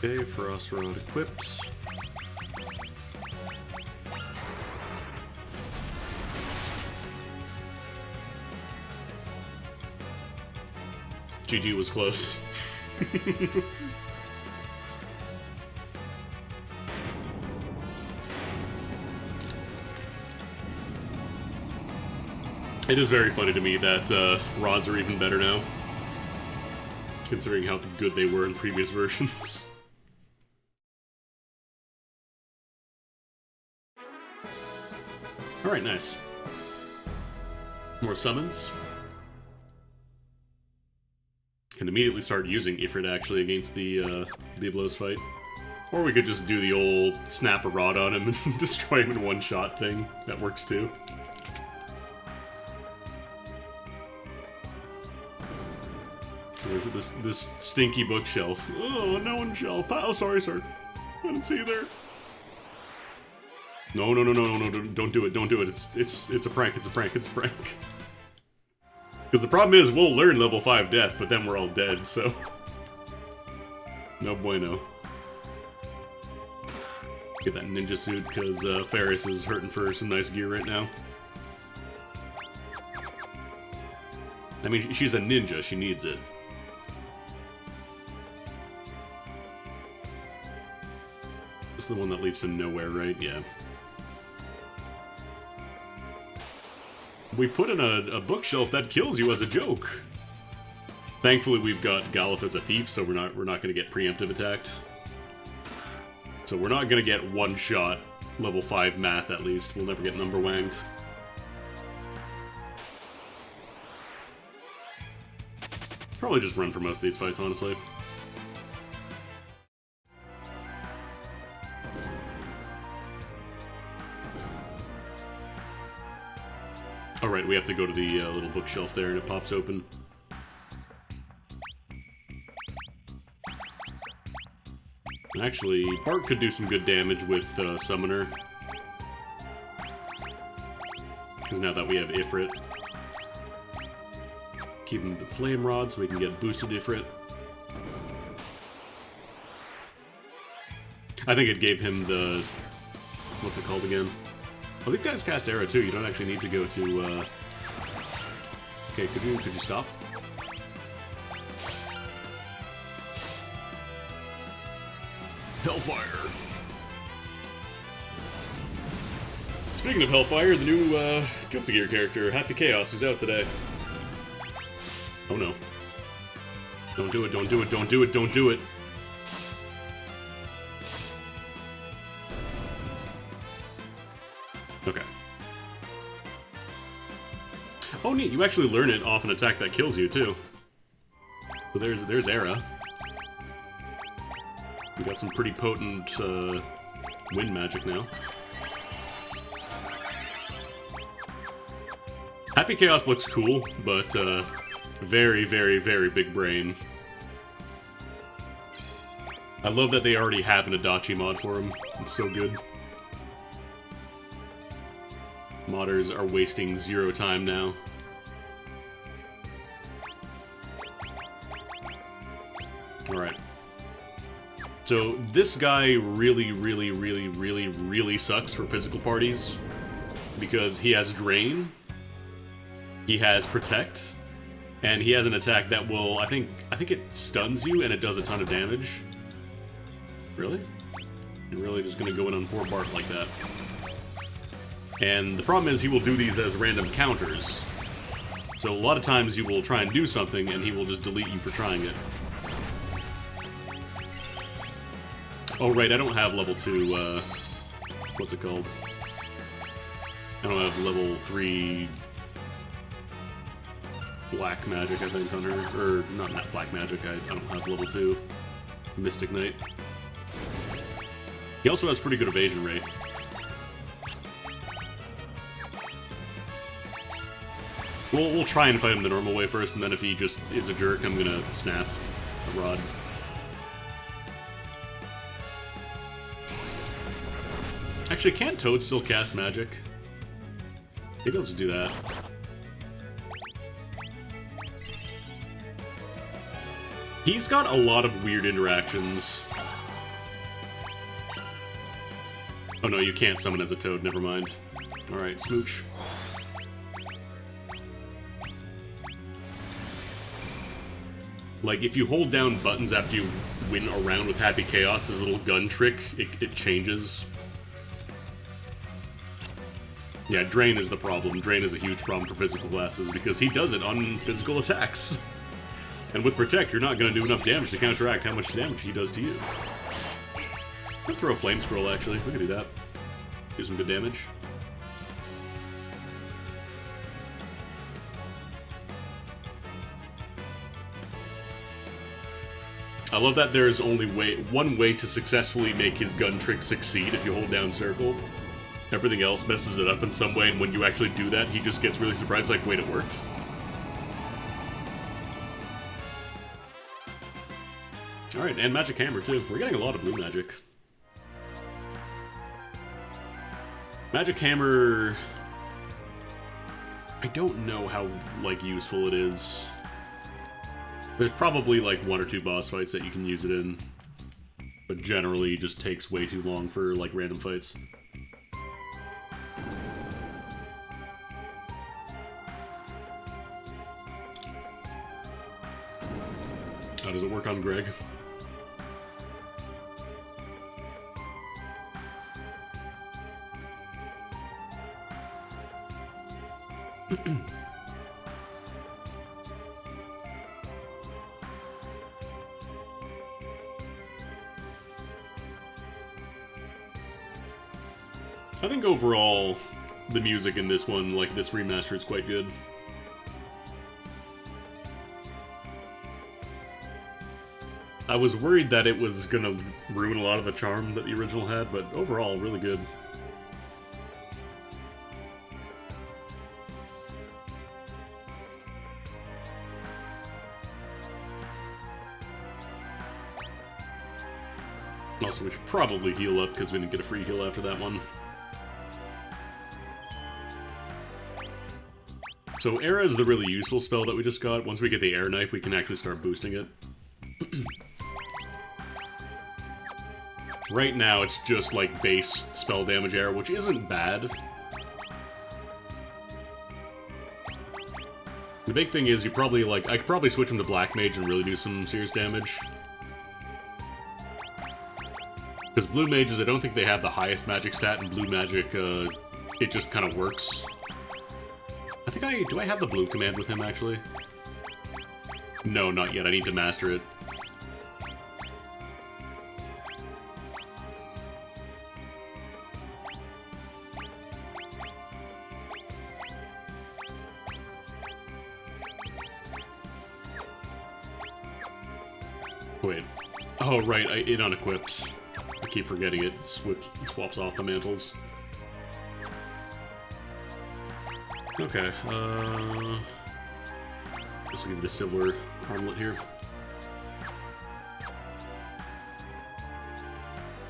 S1: Okay, Frost Rod equipped. GG was close. It is very funny to me that rods are even better now, considering how good they were in previous versions. Alright, nice. More summons. Can immediately start using Ifrit, actually, against the Biblos fight. Or we could just do the old snap a rod on him and destroy him in one shot thing. That works too. What is it? This stinky bookshelf. Oh, no one shelf. Oh, sorry, sir. I didn't see you there. No, no, no, no, no, no, don't do it, don't do it. It's a prank, it's a prank, it's a prank. Because the problem is, we'll learn level 5 death, but then we're all dead, so... No bueno. Get that ninja suit, because Ferris is hurting for some nice gear right now. I mean, she's a ninja, she needs it. This is the one that leads to nowhere, right? Yeah. We put in a bookshelf that kills you as a joke. Thankfully, we've got Galuf as a thief, so we're not going to get preemptive attacked. So we're not going to get one shot level 5 math, at least. We'll never get number wanged. Probably just run for most of these fights, honestly. Alright, we have to go to the little bookshelf there and it pops open. Actually, Bart could do some good damage with Summoner. Because now that we have Ifrit. Keep him the Flame Rod so we can get boosted Ifrit. I think it gave him the... what's it called again? Oh, these guys cast Arrow too. You don't actually need to go to, Okay, could you stop? Hellfire! Speaking of Hellfire, the new, Guilty Gear character, Happy Chaos, is out today. Oh no. Don't do it, don't do it, don't do it, don't do it! Okay. Oh neat, you actually learn it off an attack that kills you, too. So there's Era. We got some pretty potent, wind magic now. Happy Chaos looks cool, but very, very, very big brain. I love that they already have an Adachi mod for him. It's so good. Modders are wasting 0 time now. Alright. So, this guy really, really, really, really, really sucks for physical parties. Because he has Drain, he has Protect, and he has an attack that will, I think it stuns you and it does a ton of damage. Really? You're really just gonna go in on poor Bart like that. And the problem is he will do these as random counters. So a lot of times you will try and do something and he will just delete you for trying it. Oh right, I don't have level 2, what's it called? I don't have level 3 black magic, I think, on her. Or, not black magic, I don't have level 2 Mystic Knight. He also has pretty good evasion rate. We'll try and fight him the normal way first, and then if he just is a jerk, I'm gonna snap a rod. Actually, can't Toad still cast magic? Maybe I'll just do that. He's got a lot of weird interactions. Oh no, you can't summon as a Toad, never mind. Alright, Smooch. Like, if you hold down buttons after you win a round with Happy Chaos, his little gun trick, it changes. Yeah, Drain is the problem. Drain is a huge problem for physical classes, because he does it on physical attacks. And with Protect, you're not going to do enough damage to counteract how much damage he does to you. Let's throw a Flame Scroll, actually. We can do that. Do some good damage. I love that there's only one way to successfully make his gun trick succeed if you hold down circle. Everything else messes it up in some way, and when you actually do that, he just gets really surprised, like, wait, it worked? Alright, and Magic Hammer, too. We're getting a lot of blue magic. Magic Hammer... I don't know how, like, useful it is. There's probably, like, 1 or 2 boss fights that you can use it in. But generally, it just takes way too long for, like, random fights. How does it work on Greg? I think overall, the music in this one, like this remaster, is quite good. I was worried that it was gonna ruin a lot of the charm that the original had, but overall, really good. Also, we should probably heal up, because we didn't get a free heal after that one. So, Era is the really useful spell that we just got. Once we get the Air Knife, we can actually start boosting it. Right now, it's just, like, base spell damage Air, which isn't bad. The big thing is, you probably, like, I could probably switch him to Black Mage and really do some serious damage. Because Blue Mages, I don't think they have the highest magic stat, and Blue Magic, it just kind of works. I think do I have the blue command with him, actually? No, not yet. I need to master it. Wait. Oh, right. It unequipped. I keep forgetting it. It swaps off the mantles. Okay, let's give it a silver armlet here.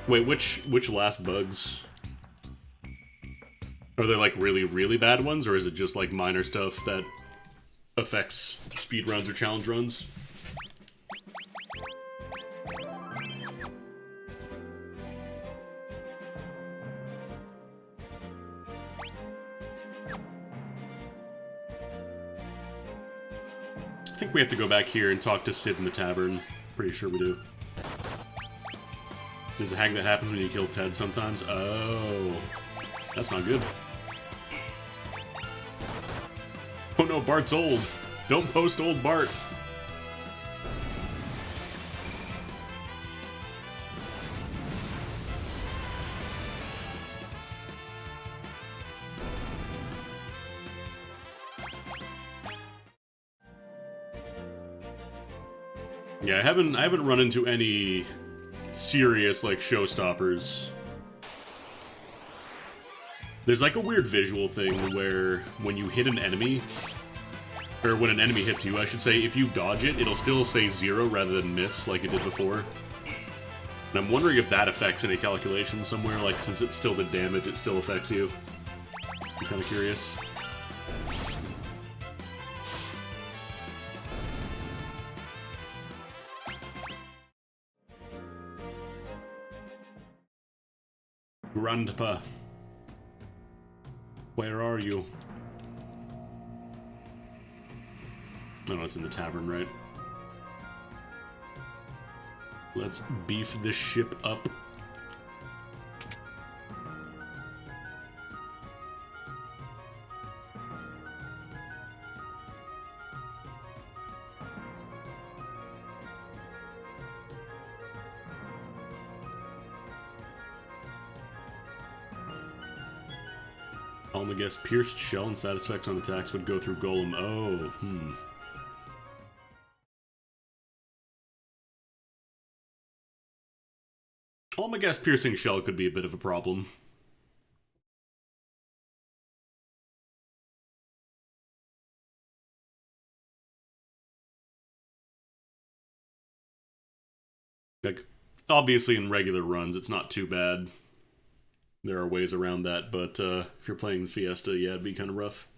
S1: Wait, which last bugs? Are they like really, really bad ones, or is it just like minor stuff that affects speed runs or challenge runs? I think we have to go back here and talk to Sid in the tavern. Pretty sure we do. There's a hang that happens when you kill Ted sometimes. Oh, that's not good. Oh no, Bart's old. Don't post old Bart. Yeah, I haven't run into any serious like showstoppers. There's like a weird visual thing where when you hit an enemy, or when an enemy hits you, I should say, if you dodge it, it'll still say 0 rather than miss like it did before. And I'm wondering if that affects any calculation somewhere, like since it still did damage, it still affects you. I'm kind of curious. Grandpa. Where are you? Oh no, it's in the tavern, right? Let's beef this ship up. I guess pierced shell and status effects on attacks would go through Golem. Oh, I guess piercing shell could be a bit of a problem. Like, obviously in regular runs, it's not too bad. There are ways around that, but if you're playing Fiesta, yeah, it'd be kind of rough.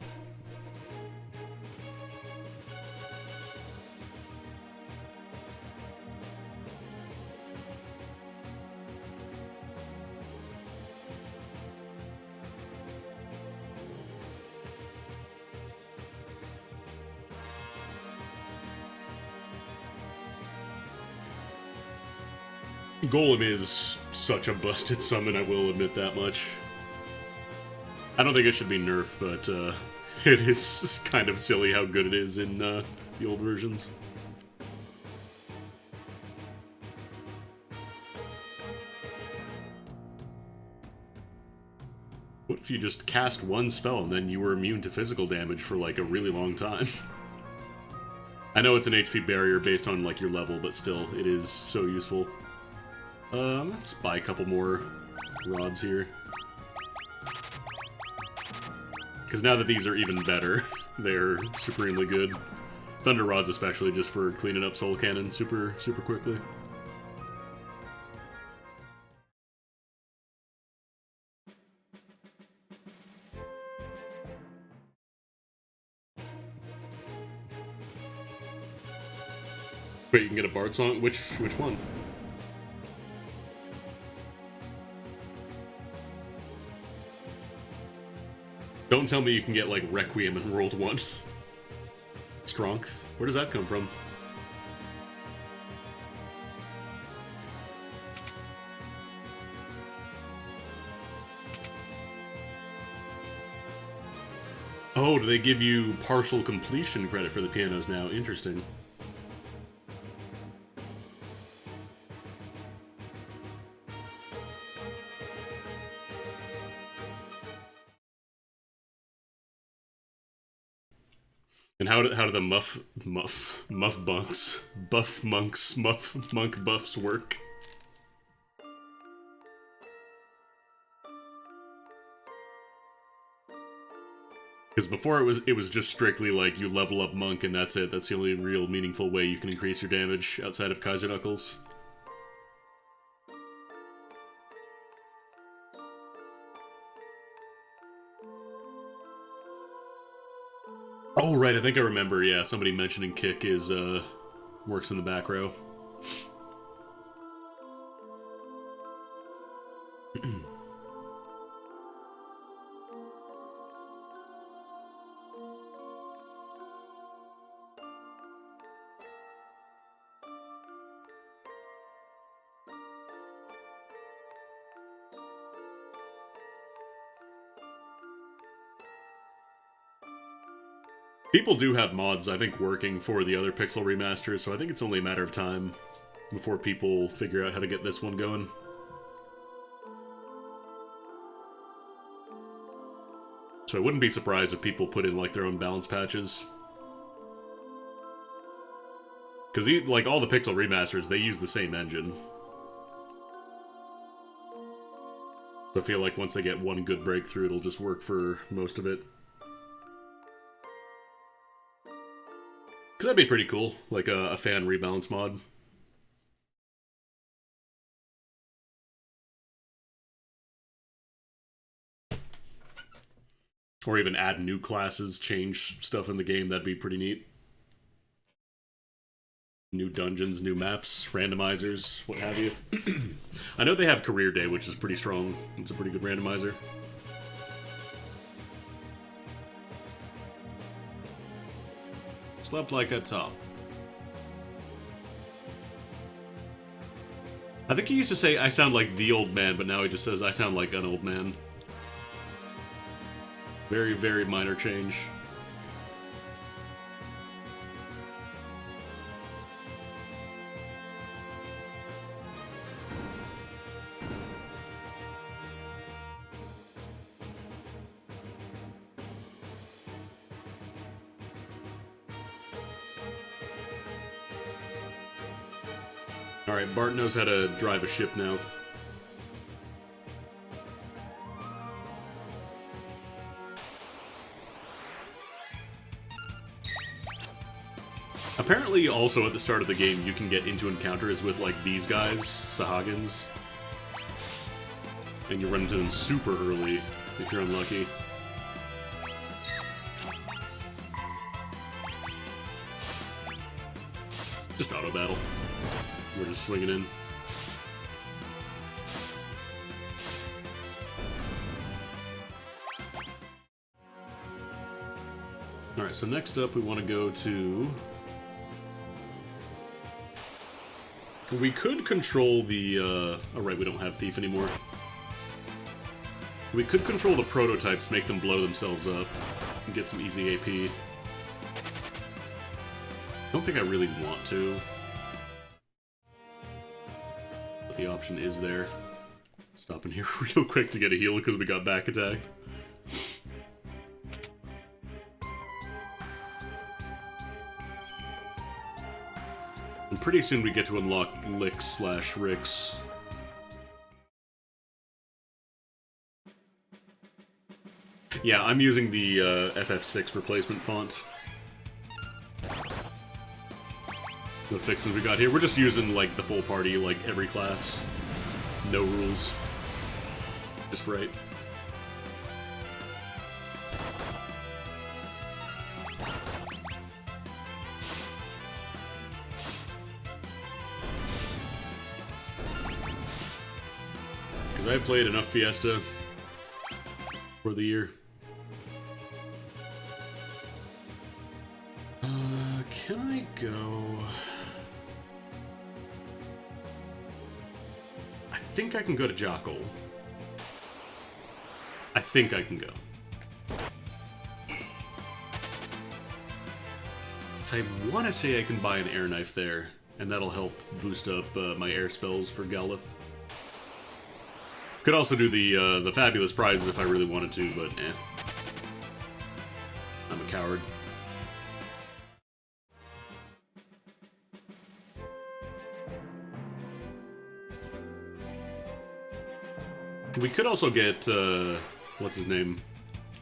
S1: Golem is such a busted summon, I will admit that much. I don't think it should be nerfed, but it is kind of silly how good it is in the old versions. What if you just cast one spell and then you were immune to physical damage for like a really long time? I know it's an HP barrier based on like your level, but still, it is so useful. Let's buy a couple more rods here. Because now that these are even better, they're supremely good. Thunder rods especially, just for cleaning up Soul Cannon super quickly. Wait, you can get a Bard song? Which one? Don't tell me you can get, like, Requiem in World 1. Strength? Where does that come from? Oh, do they give you partial completion credit for the pianos now? Interesting. And how do the muff monk buffs work? Because before it was just strictly like you level up Monk and that's it. That's the only real meaningful way you can increase your damage outside of Kaiser Knuckles. Oh, right, I think I remember, yeah, somebody mentioning Kick is, works in the back row. People do have mods, I think, working for the other Pixel remasters, so I think it's only a matter of time before people figure out how to get this one going. So I wouldn't be surprised if people put in, like, their own balance patches. Because, like, all the Pixel remasters, they use the same engine. So I feel like once they get one good breakthrough, it'll just work for most of it. Because that'd be pretty cool, like a fan rebalance mod. Or even add new classes, change stuff in the game, that'd be pretty neat. New dungeons, new maps, randomizers, what have you. I know they have Career Day, which is pretty strong. It's a pretty good randomizer. Slept like a top. I think he used to say, I sound like the old man, but now he just says, I sound like an old man. Very, very minor change. Alright, Bart knows how to drive a ship now. Apparently, also at the start of the game, you can get into encounters with, like, these guys, Sahagins. And you run into them super early, if you're unlucky. Just auto battle. We're just swinging in. Alright, so next up we want to go to... We could control the, oh right, we don't have Thief anymore. We could control the prototypes, make them blow themselves up, and get some easy AP. I don't think I really want to. But the option is there. Stop in here real quick to get a heal because we got back attacked. And pretty soon we get to unlock Lick/Ricks. Yeah, I'm using the FF6 replacement font. The fixins we got here. We're just using, like, the full party, like, every class. No rules. Just right. Because I've played enough Fiesta for the year. Can I go... I think I can go to Jockle. I think I can go. So I want to say I can buy an air knife there, and that'll help boost up my air spells for Galith. Could also do the fabulous prizes if I really wanted to, but eh. I'm a coward. We could also get, what's his name?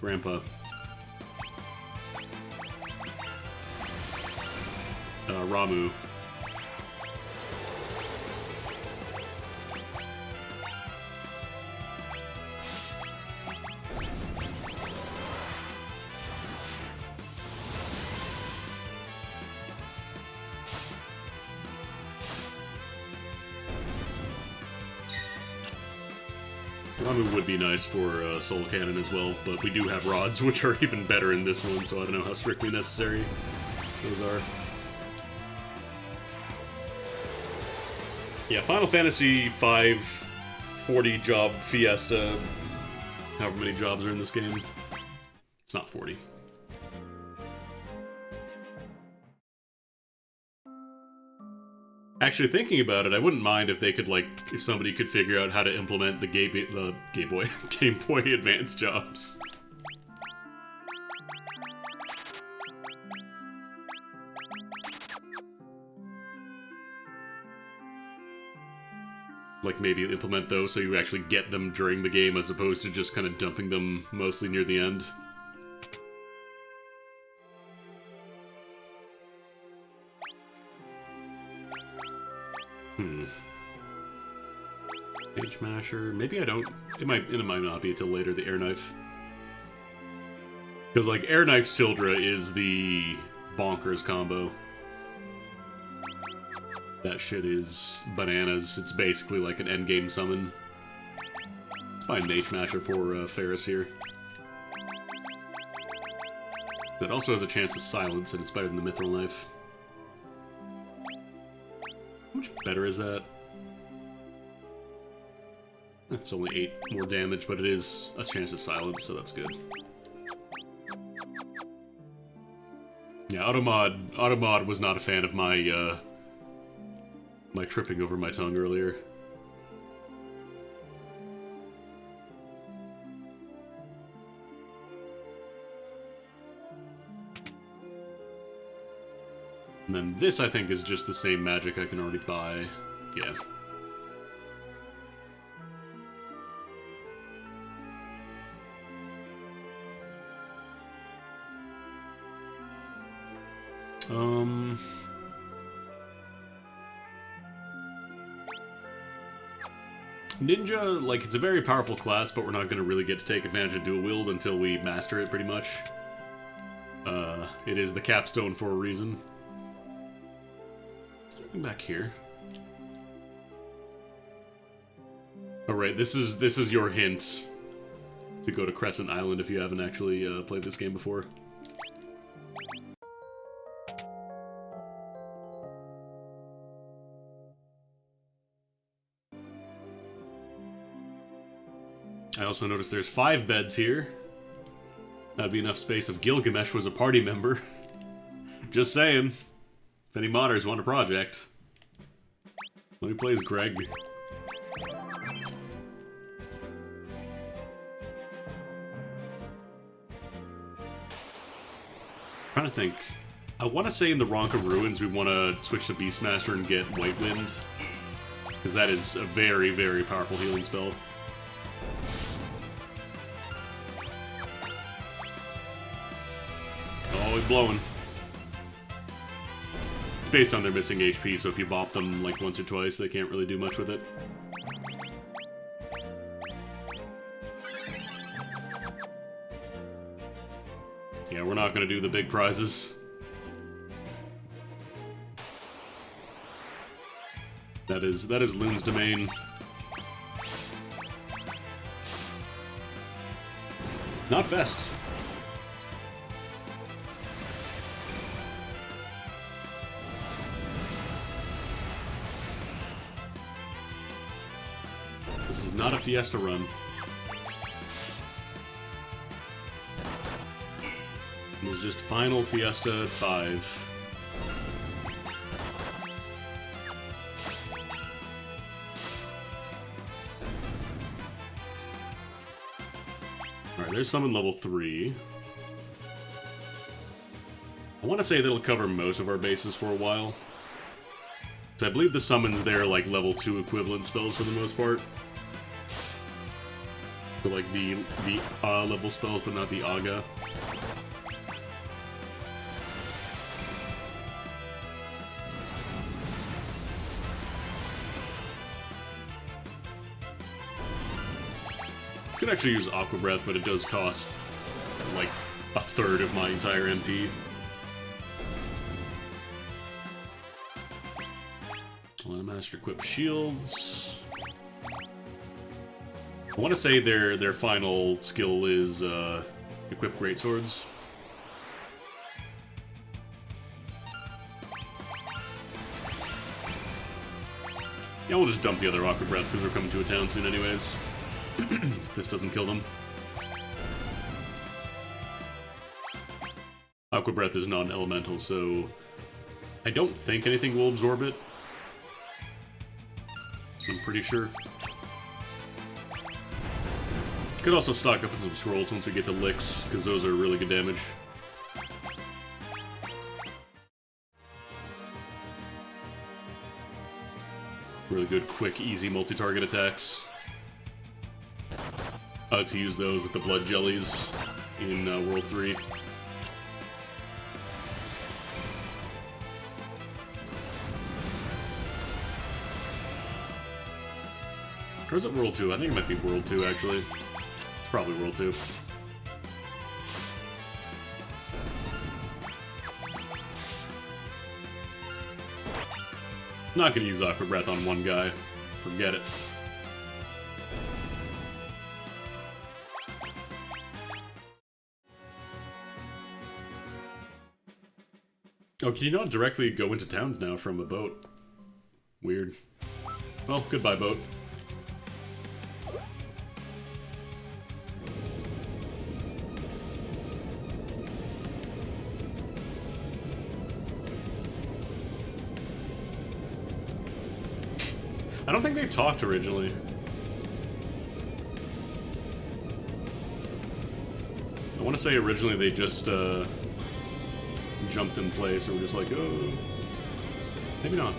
S1: Grandpa. Ramu. Ramu would be nice for Soul Cannon as well, but we do have rods, which are even better in this one, so I don't know how strictly necessary those are. Yeah, Final Fantasy V 40 job fiesta, however many jobs are in this game. It's not 40. Actually, thinking about it, I wouldn't mind if they could, like, if somebody could figure out how to implement the Game Boy Advance jobs. Like, maybe implement those so you actually get them during the game as opposed to just kind of dumping them mostly near the end. Page Masher. Maybe I don't. It might not be until later, the Air Knife. Because, like, Air Knife Sildra is the bonkers combo. That shit is bananas. It's basically like an endgame summon. Let's buy a Mage Masher for Ferris here. That also has a chance to silence, and it's better than the Mithril Knife. How much better is that? It's only 8 more damage, but it is a chance to silence, so that's good. Yeah, Automod was not a fan of my, my tripping over my tongue earlier. And then this, I think, is just the same magic I can already buy. Yeah. Ninja, like, it's a very powerful class, but we're not going to really get to take advantage of dual wield until we master it, pretty much. It is the capstone for a reason. Something back here. Oh, right, this is your hint to go to Crescent Island if you haven't actually played this game before. I also noticed there's 5 beds here. That'd be enough space if Gilgamesh was a party member. Just saying. If any modders want a project. Let me play as Greg. Trying to think. I want to say in the Ronka Ruins we want to switch to Beastmaster and get White Wind. Because that is a very, very powerful healing spell. Blowing. It's based on their missing HP, so if you bop them like once or twice, they can't really do much with it. Yeah, we're not going to do the big prizes. That is Loon's domain. Not Fest. This is not a Fiesta run. It is just Final Fiesta 5. Alright, there's summon level 3. I want to say that'll cover most of our bases for a while. So I believe the summons there are like level 2 equivalent spells for the most part. So like the level spells, but not the Aga. Could actually use Aqua Breath, but it does cost like a third of my entire MP. Master equip shields. I want to say their final skill is equip greatswords. Yeah, we'll just dump the other Aqua Breath because we're coming to a town soon anyways. If this doesn't kill them. Aqua Breath is non-elemental, so I don't think anything will absorb it. I'm pretty sure. Could also stock up on some scrolls once we get to licks, because those are really good damage. Really good, quick, easy multi-target attacks. I like to use those with the blood jellies in World 3. Or is it World 2? I think it might be World 2, actually. It's probably World 2. Not gonna use Aqua Breath on one guy. Forget it. Oh, can you not directly go into towns now from a boat? Weird. Well, goodbye, boat. I don't think they talked originally. I want to say originally they just jumped in place, or were just like, oh, maybe not.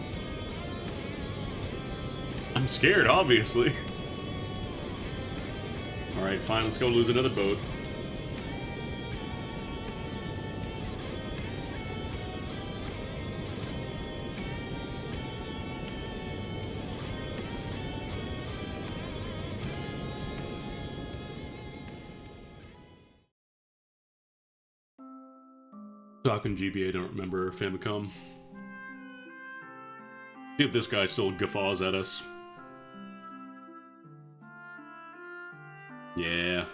S1: I'm scared, obviously. Alright, fine, let's go lose another boat. Talking GBA, don't remember Famicom. See if this guy still guffaws at us. Yeah.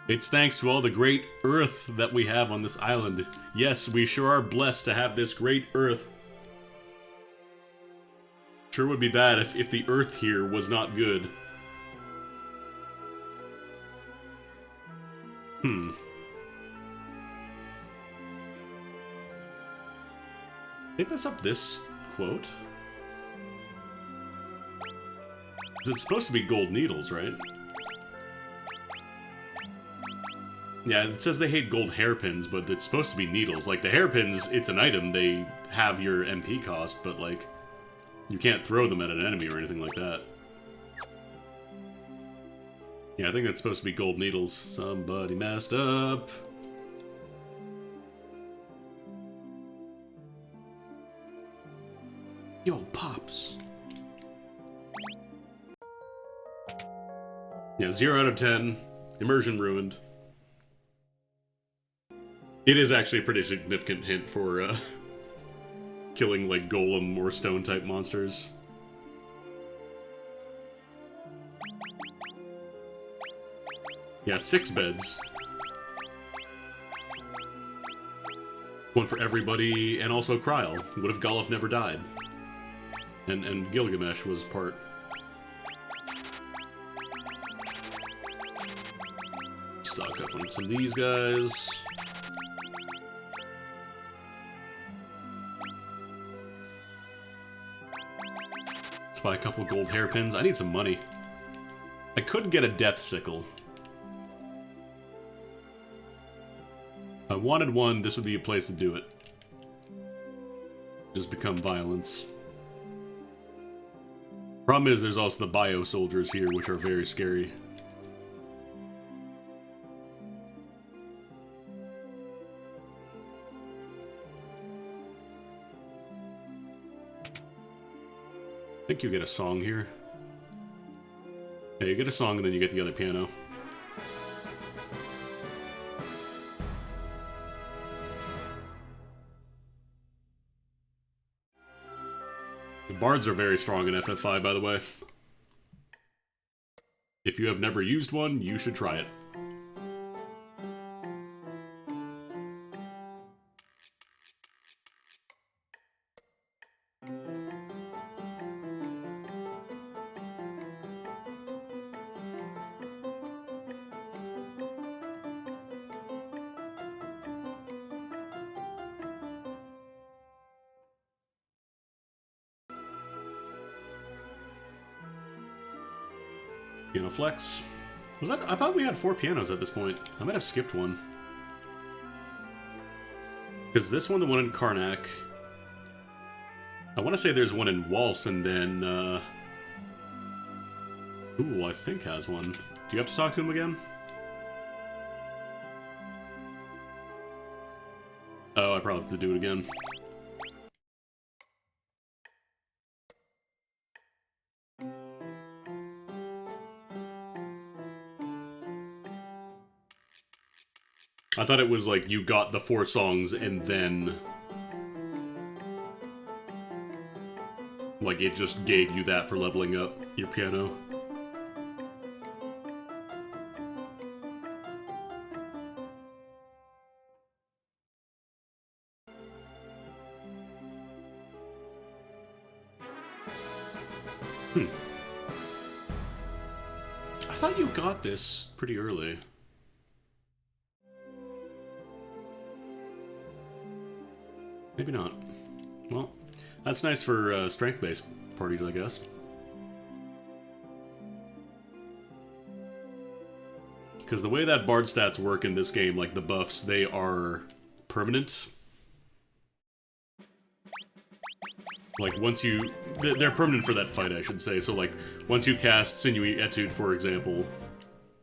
S1: It's thanks to all the great earth that we have on this island. Yes, we sure are blessed to have this great earth. Sure would be bad if the earth here was not good. They mess up this quote? It's supposed to be gold needles, right? Yeah, it says they hate gold hairpins, but it's supposed to be needles. Like, the hairpins, it's an item, they have your MP cost, but, like, you can't throw them at an enemy or anything like that. Yeah, I think that's supposed to be gold needles. Somebody messed up. Yo, Pops. Yeah, 0 out of 10. Immersion ruined. It is actually a pretty significant hint for killing, like, golem or stone-type monsters. Yeah, 6 beds. One for everybody, and also Kryl. What if Goluf never died? And Gilgamesh was part. Stock up on some of these guys. Let's buy a couple gold hairpins. I need some money. I could get a death sickle. If I wanted one, this would be a place to do it. Just become violence. Problem is, there's also the bio soldiers here, which are very scary. I think you get a song here. Yeah, you get a song and then you get the other piano. The bards are very strong in FF5, by the way. If you have never used one, you should try it. Piano flex. Was that? I thought we had 4 pianos at this point. I might have skipped one. Because this one, the one in Karnak. I want to say there's one in Waltz, and then, Ooh, I think has one. Do you have to talk to him again? Oh, I probably have to do it again. I thought it was like you got the 4 songs and then... like it just gave you that for leveling up your piano. I thought you got this pretty early. Maybe not. Well, that's nice for strength-based parties, I guess. Because the way that bard stats work in this game, like the buffs, they are permanent. Like, once you... they're permanent for that fight, I should say. So, like, once you cast Sinewy Etude, for example,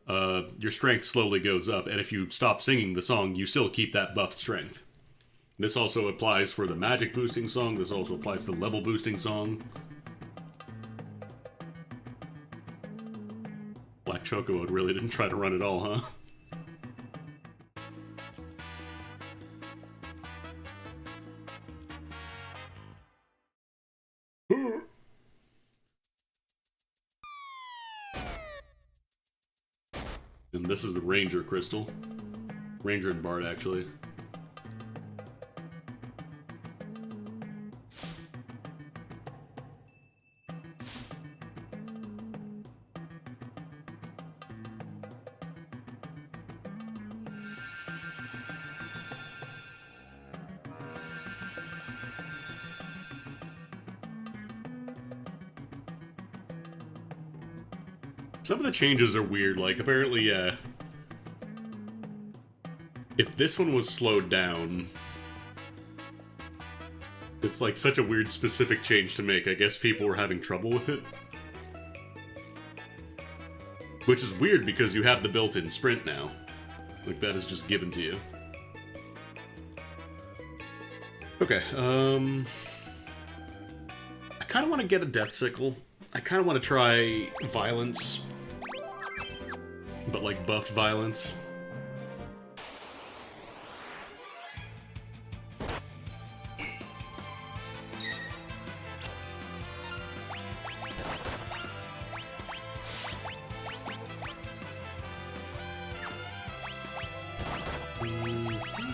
S1: your strength slowly goes up, and if you stop singing the song, you still keep that buffed strength. This also applies for the magic boosting song. This also applies to the level boosting song. Black Chocobo really didn't try to run at all, huh? And this is the Ranger Crystal. Ranger and Bard, actually. Some of the changes are weird, like, apparently, if this one was slowed down, it's like such a weird specific change to make. I guess people were having trouble with it. Which is weird because you have the built-in sprint now. Like, that is just given to you. Okay, I kind of want to get a Death Sickle. I kind of want to try Violence. But, like, buffed Violence.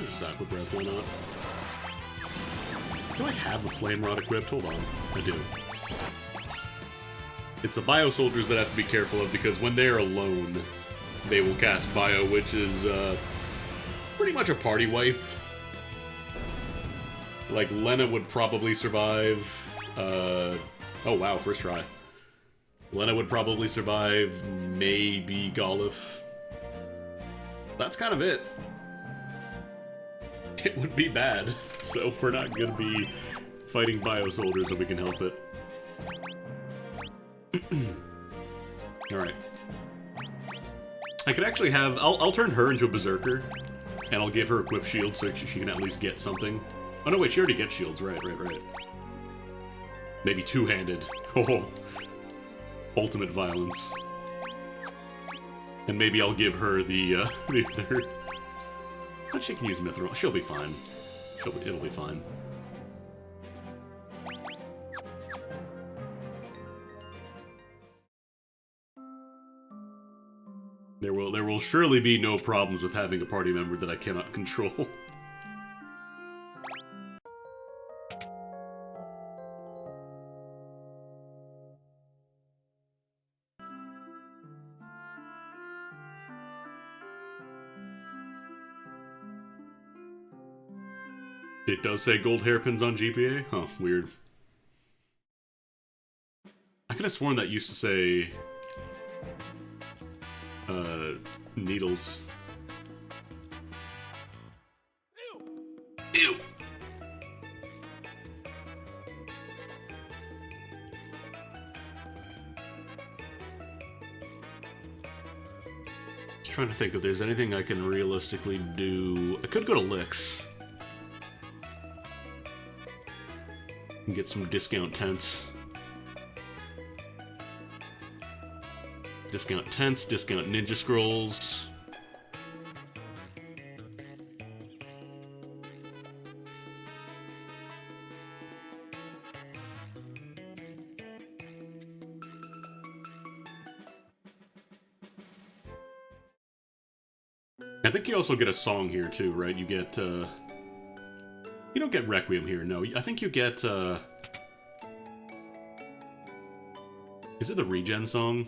S1: Stack with Breath, why not? Do I have the Flame Rod equipped? Hold on. I do. It's the Bio Soldiers that have to be careful of, because when they're alone, they will cast Bio, which is pretty much a party wipe. Like, Lena would probably survive. Oh wow, first try. Lena would probably survive, maybe Golif. That's kind of it. It would be bad, so we're not gonna be fighting Bio Soldiers if we can help it. Alright. I could actually have... I'll turn her into a Berserker, and I'll give her equip shields so she can at least get something. Oh no, wait, she already gets shields. Right. Maybe two-handed. Oh, ultimate violence. And maybe I'll give her the third. But she can use Mithril. She'll be fine. It'll be fine. There will surely be no problems with having a party member that I cannot control. It does say gold hairpins on GPA? Huh, weird. I could have sworn that used to say... needles. Ew! Just trying to think if there's anything I can realistically do. I could go to Licks. And get some discount tents. Discount tents, discount ninja scrolls. I think you also get a song here too, right? You get, you don't get Requiem here, no. I think you get, is it the Regen song?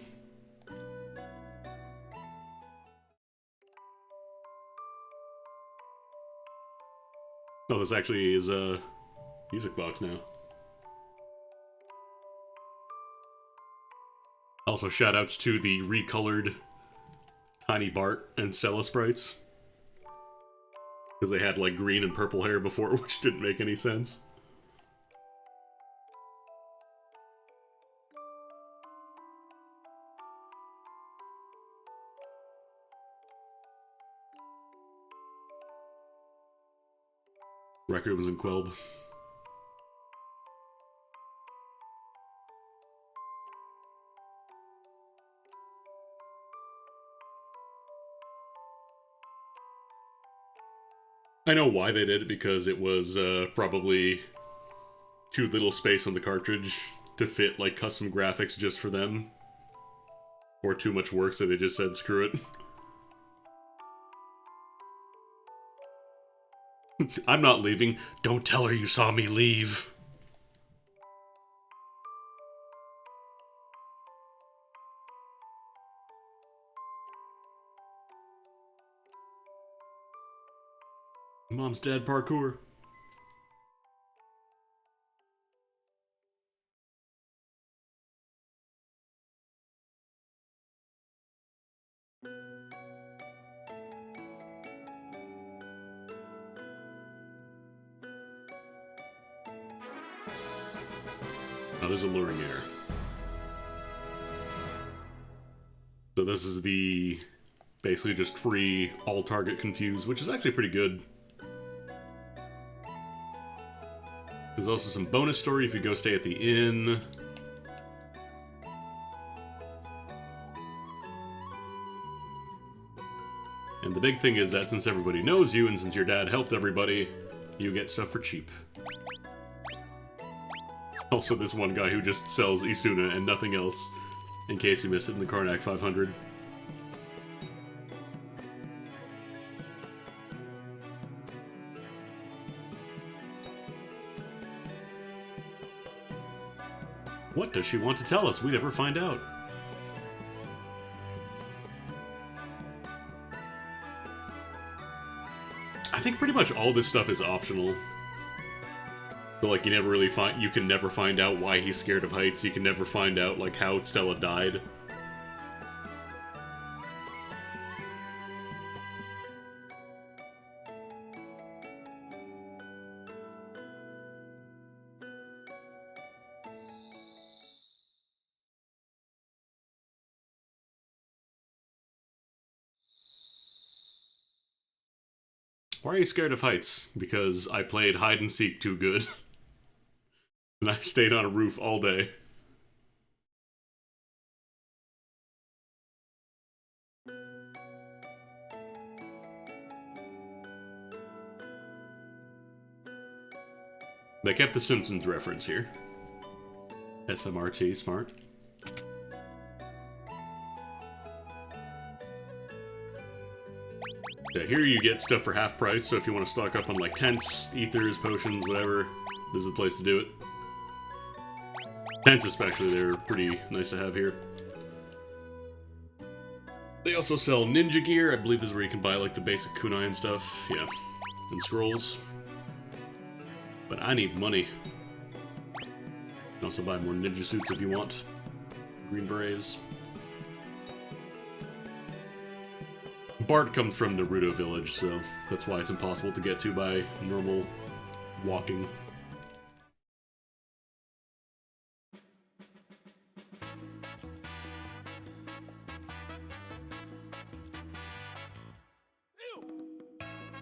S1: Oh, this actually is a music box now. Also, shoutouts to the recolored Tiny Bart and Stella sprites. Because they had, like, green and purple hair before, which didn't make any sense. Requiems and Quelb. I know why they did it, because it was probably too little space on the cartridge to fit, like, custom graphics just for them. Or too much work, so they just said, screw it. I'm not leaving. Don't tell her you saw me leave. Mom's dead parkour. Oh, there's a luring air. So this is the basically just free all target confuse, which is actually pretty good. There's also some bonus story if you go stay at the inn. And the big thing is that since everybody knows you, and since your dad helped everybody, you get stuff for cheap. Also, this one guy who just sells Isuna and nothing else, in case you miss it in the Karnak 500. What does she want to tell us? We never find out. I think pretty much all this stuff is optional. So, like, you can never find out why he's scared of heights. You can never find out, like, how Stella died. Why are you scared of heights? Because I played hide and seek too good. And I stayed on a roof all day. They kept the Simpsons reference here. SMRT, smart. Yeah, here you get stuff for half price, so if you want to stock up on like tents, ethers, potions, whatever, this is the place to do it. Tents especially, they're pretty nice to have here. They also sell ninja gear. I believe this is where you can buy like the basic kunai and stuff. Yeah, and scrolls. But I need money. You can also buy more ninja suits if you want. Green berets. Bart comes from Naruto Village, so that's why it's impossible to get to by normal walking.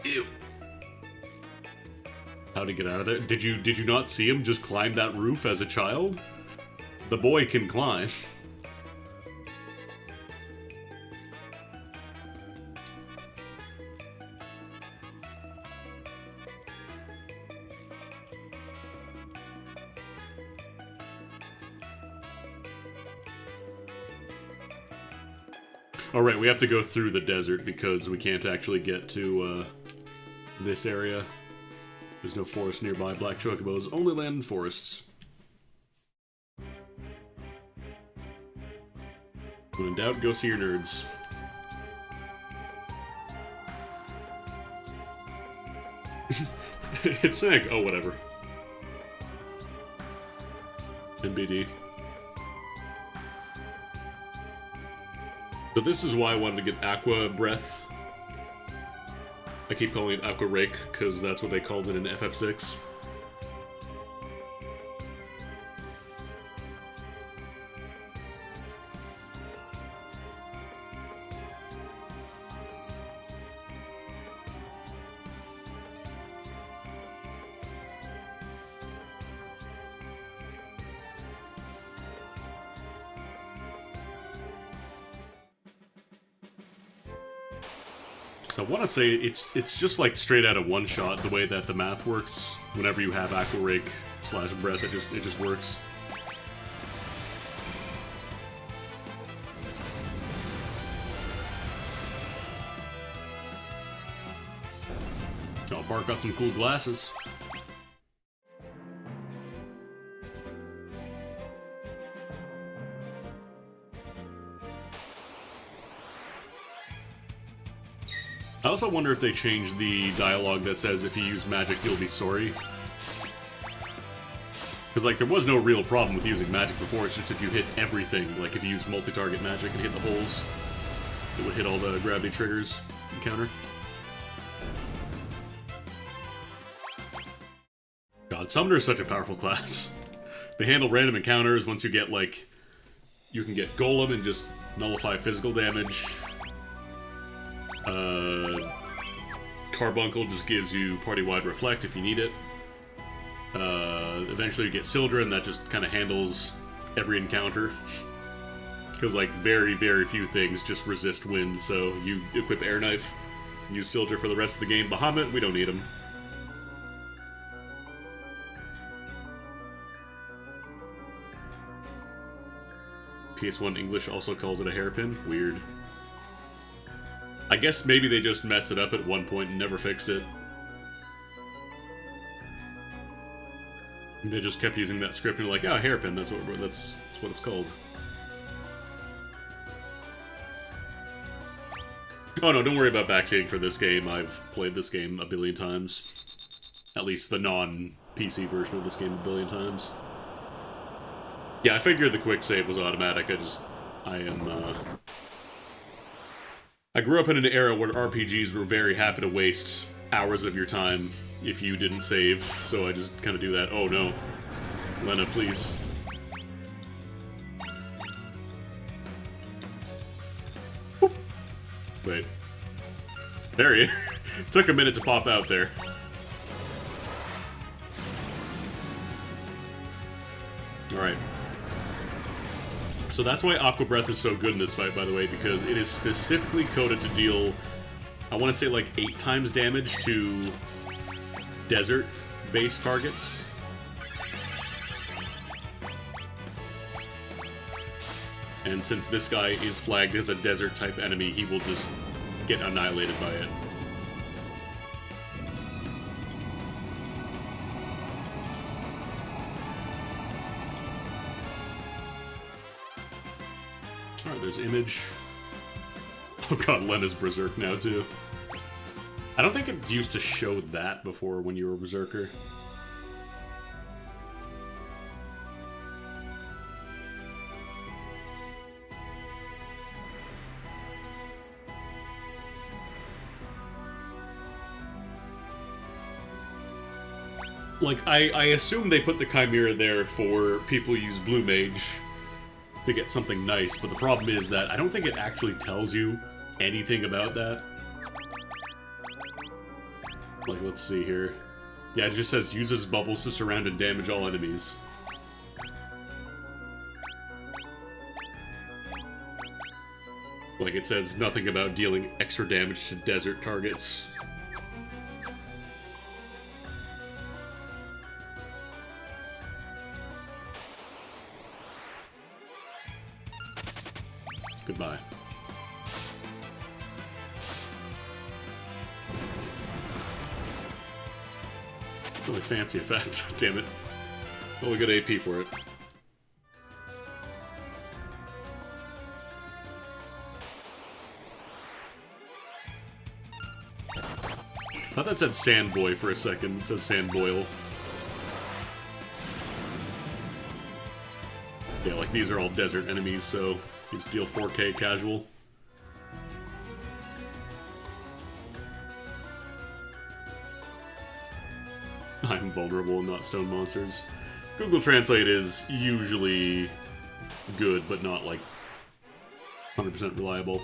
S1: Ew. How to get out of there? Did you not see him just climb that roof as a child? The boy can climb. Alright, we have to go through the desert because we can't actually get to this area. There's no forest nearby. Black chocobos only land in forests. When in doubt, go see your nerds. It's sank. Oh, whatever. NBD. So this is why I wanted to get Aqua Breath. I keep calling it Aqua Rake, because that's what they called it in FF6. I want to say it's just like straight out of one shot the way that the math works. Whenever you have Aqua Rake / Breath, it just works. Oh, Bart got some cool glasses. I also wonder if they changed the dialogue that says if you use magic, you'll be sorry. Because, like, there was no real problem with using magic before, it's just if you hit everything. Like, if you use multi-target magic and hit the holes, it would hit all the gravity triggers and counter. God, Summoner is such a powerful class. They handle random encounters. Once you get, like, you can get Golem and just nullify physical damage. Carbuncle just gives you party-wide reflect if you need it. Eventually you get Sildren, that just kind of handles every encounter. Because, like, very, very few things just resist wind, so you equip Air Knife, use Sildren for the rest of the game. Bahamut, we don't need him. PS1 English also calls it a hairpin. Weird. I guess maybe they just messed it up at one point and never fixed it. They just kept using that script and they're like, oh, hairpin, that's what it's called. Oh no, don't worry about backseating for this game. I've played this game a billion times. At least the non-PC version of this game a billion times. Yeah, I figured the quick save was automatic. I grew up in an era where RPGs were very happy to waste hours of your time if you didn't save, so I just kind of do that. Oh no. Lena, please. Boop. Wait. There he is. Took a minute to pop out there. So that's why Aqua Breath is so good in this fight, by the way, because it is specifically coded to deal, I want to say like 8 times damage to desert-based targets. And since this guy is flagged as a desert-type enemy, he will just get annihilated by it. Alright, there's Image. Oh god, Lena's Berserk now, too. I don't think it used to show that before when you were Berserker. Like, I assume they put the Chimera there for people who use Blue Mage to get something nice, but the problem is that I don't think it actually tells you anything about that. Like, let's see here. Yeah, it just says uses bubbles to surround and damage all enemies. Like, it says nothing about dealing extra damage to desert targets. Goodbye. Really fancy effect. Damn it. Well, we got AP for it. I thought that said Sandboy for a second. It says Sandboil. Yeah, like these are all desert enemies, so you just deal 4k casual. I'm vulnerable and not stone monsters. Google Translate is usually good, but not like 100% reliable.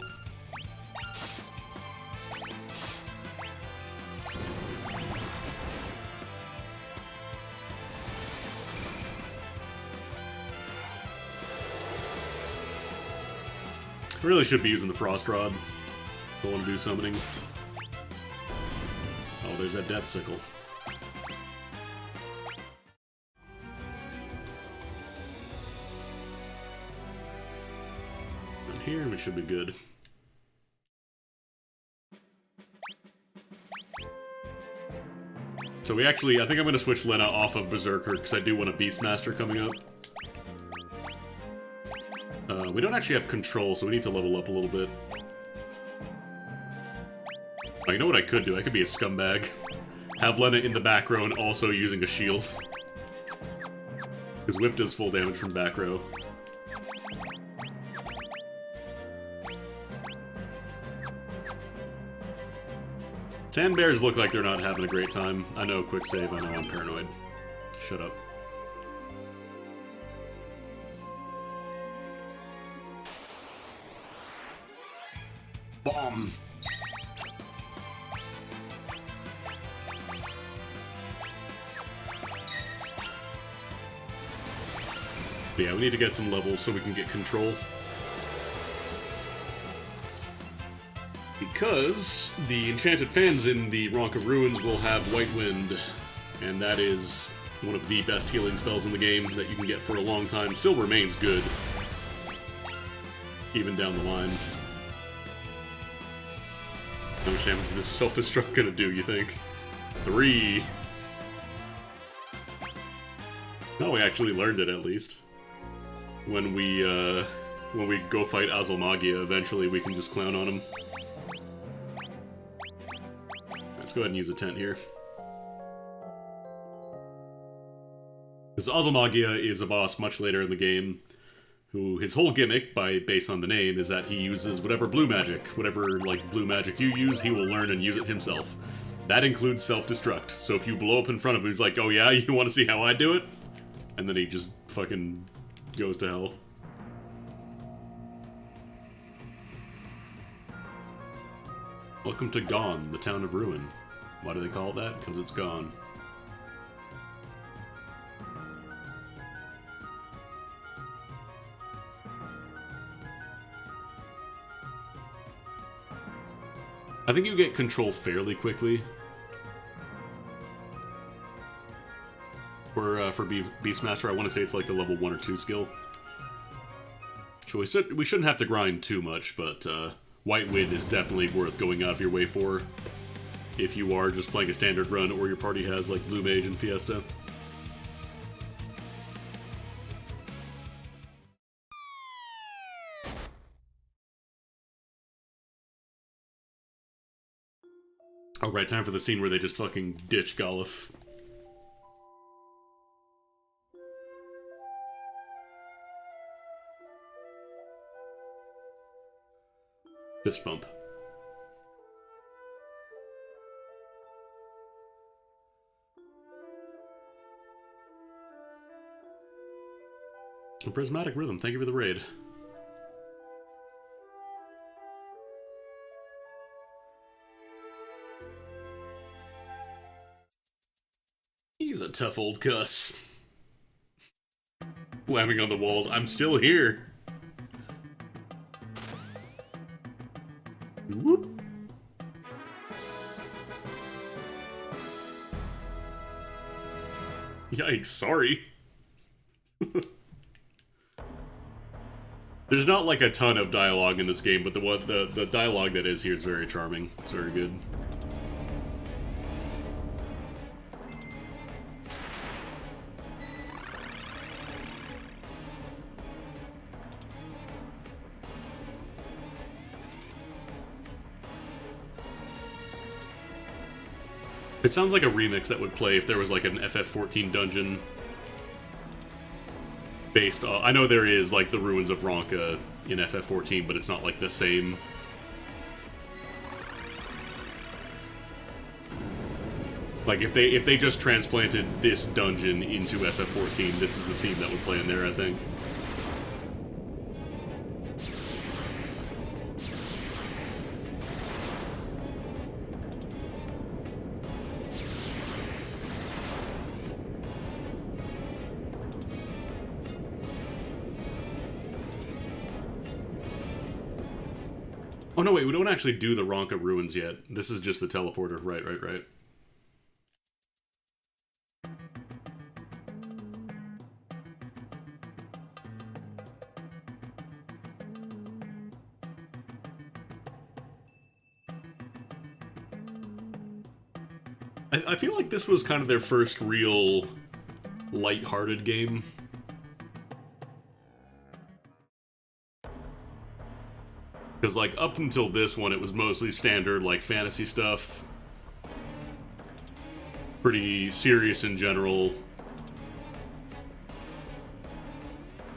S1: I really should be using the Frost Rod. I want to do summoning. Oh, there's that Death Sickle. And here we should be good. So we actually, I think I'm going to switch Lena off of Berserker because I do want a Beastmaster coming up. We don't actually have control, so we need to level up a little bit. Oh, you know what I could do? I could be a scumbag. Have Lena in the back row and also using a shield. Because Whip does full damage from back row. Sandbears look like they're not having a great time. I know, quick save, I know I'm paranoid. Shut up. Bomb! Yeah, we need to get some levels so we can get control. Because the enchanted fans in the Ronka Ruins will have White Wind, and that is one of the best healing spells in the game that you can get for a long time. Still remains good, even down the line. How much damage is this self-destruct gonna do, you think? 3! No, we actually learned it, at least. When we go fight Azalmagia, eventually we can just clown on him. Let's go ahead and use a tent here. Because Azalmagia is a boss much later in the game, who his whole gimmick, based on the name, is that he uses whatever blue magic. Whatever, like, blue magic you use, he will learn and use it himself. That includes self-destruct. So if you blow up in front of him, he's like, oh yeah, you want to see how I do it? And then he just fucking goes to hell. Welcome to Gone, the town of ruin. Why do they call it that? Because it's gone. I think you get control fairly quickly. For Beastmaster, I want to say it's like the level 1 or 2 skill. So we shouldn't have to grind too much, but White Wind is definitely worth going out of your way for if you are just playing a standard run or your party has like Blue Mage and Fiesta. Alright, time for the scene where they just fucking ditch Golif. Fist bump. A prismatic rhythm, thank you for the raid. He's a tough old cuss. Slamming on the walls, I'm still here. Whoop. Yikes, sorry. There's not like a ton of dialogue in this game, but the dialogue that is here is very charming. It's very good. It sounds like a remix that would play if there was like an FF14 dungeon based on... I know there is like the Ruins of Ronka in FF14, but it's not like the same. Like if they just transplanted this dungeon into FF14, this is the theme that would play in there, I think. Oh no, wait, we don't actually do the Ronka ruins yet. This is just the teleporter. Right. I feel like this was kind of their first real light-hearted game. Because, like, up until this one, it was mostly standard, like, fantasy stuff. Pretty serious in general.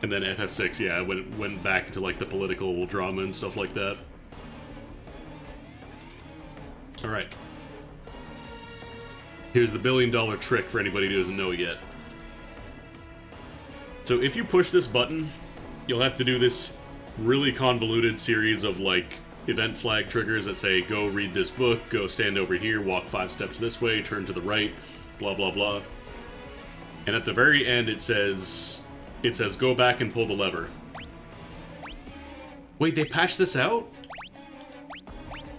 S1: And then FF6, yeah, went back into, like, the political drama and stuff like that. Alright. Here's the $1 billion trick for anybody who doesn't know it yet. So if you push this button, you'll have to do this really convoluted series of, like, event flag triggers that say, go read this book, go stand over here, walk 5 steps this way, turn to the right, blah, blah, blah. And at the very end, it says, go back and pull the lever. Wait, they patched this out?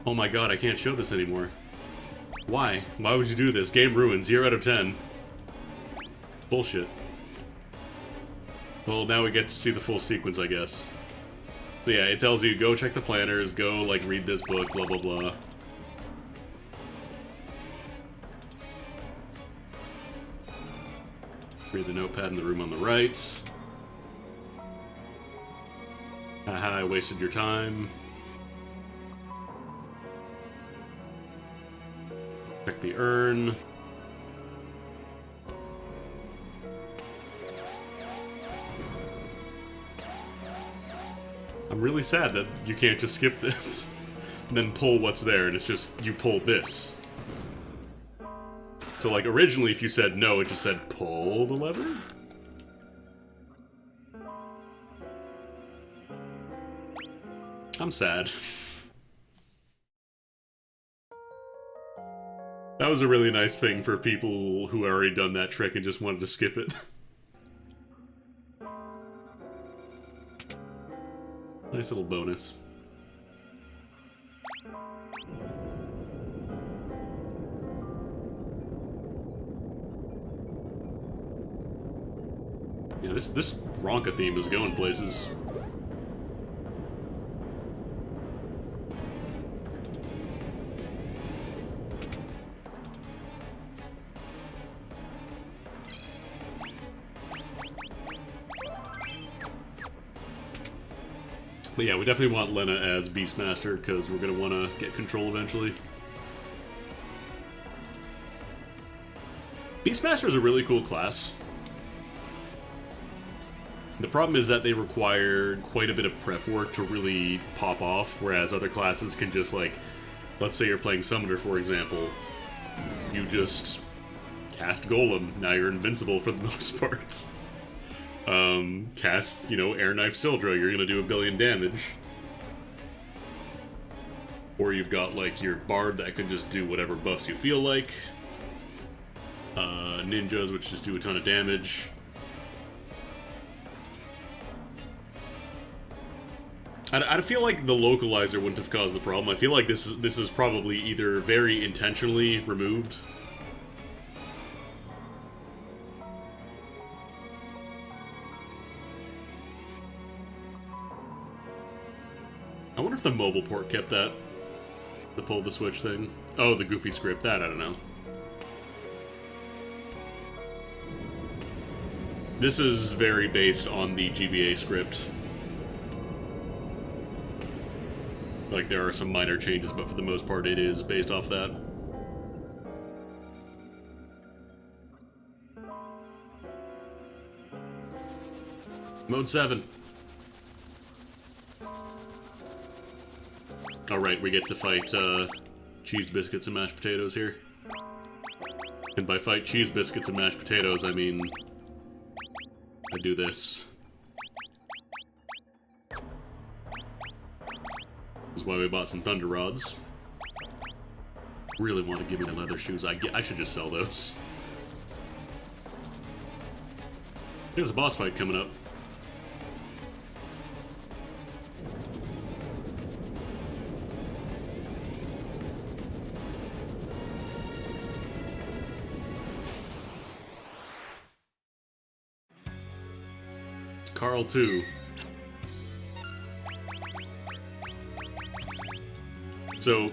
S1: Oh my god, I can't show this anymore. Why? Why would you do this? Game ruined. 0 out of 10. Bullshit. Well, now we get to see the full sequence, I guess. So yeah, it tells you, go check the planners, go, like, read this book, blah, blah, blah. Read the notepad in the room on the right. Haha, I wasted your time. Check the urn. I'm really sad that you can't just skip this and then pull what's there, and it's just, you pull this. So, like, originally if you said no, it just said pull the lever? I'm sad. That was a really nice thing for people who already done that trick and just wanted to skip it. Nice little bonus. Yeah, this Ronka theme is going places. But yeah, we definitely want Lena as Beastmaster, because we're going to want to get control eventually. Beastmaster is a really cool class. The problem is that they require quite a bit of prep work to really pop off, whereas other classes can just, like, let's say you're playing Summoner, for example. You just cast Golem, now you're invincible for the most part. Cast, you know, Air Knife Sildra, you're gonna do 1 billion damage. Or you've got, like, your Bard that can just do whatever buffs you feel like. Ninjas, which just do a ton of damage. I feel like the localizer wouldn't have caused the problem. I feel like this is probably either very intentionally removed. I wonder if the mobile port kept that. The pull the switch thing. Oh, the goofy script. That, I don't know. This is very based on the GBA script. Like, there are some minor changes, but for the most part, it is based off that. Mode 7. Alright, we get to fight, cheese biscuits and mashed potatoes here. And by fight cheese biscuits and mashed potatoes, I mean... I do this. This is why we bought some Thunder Rods. Really want to give me the leather shoes. I should just sell those. There's a boss fight coming up. Carl 2. So,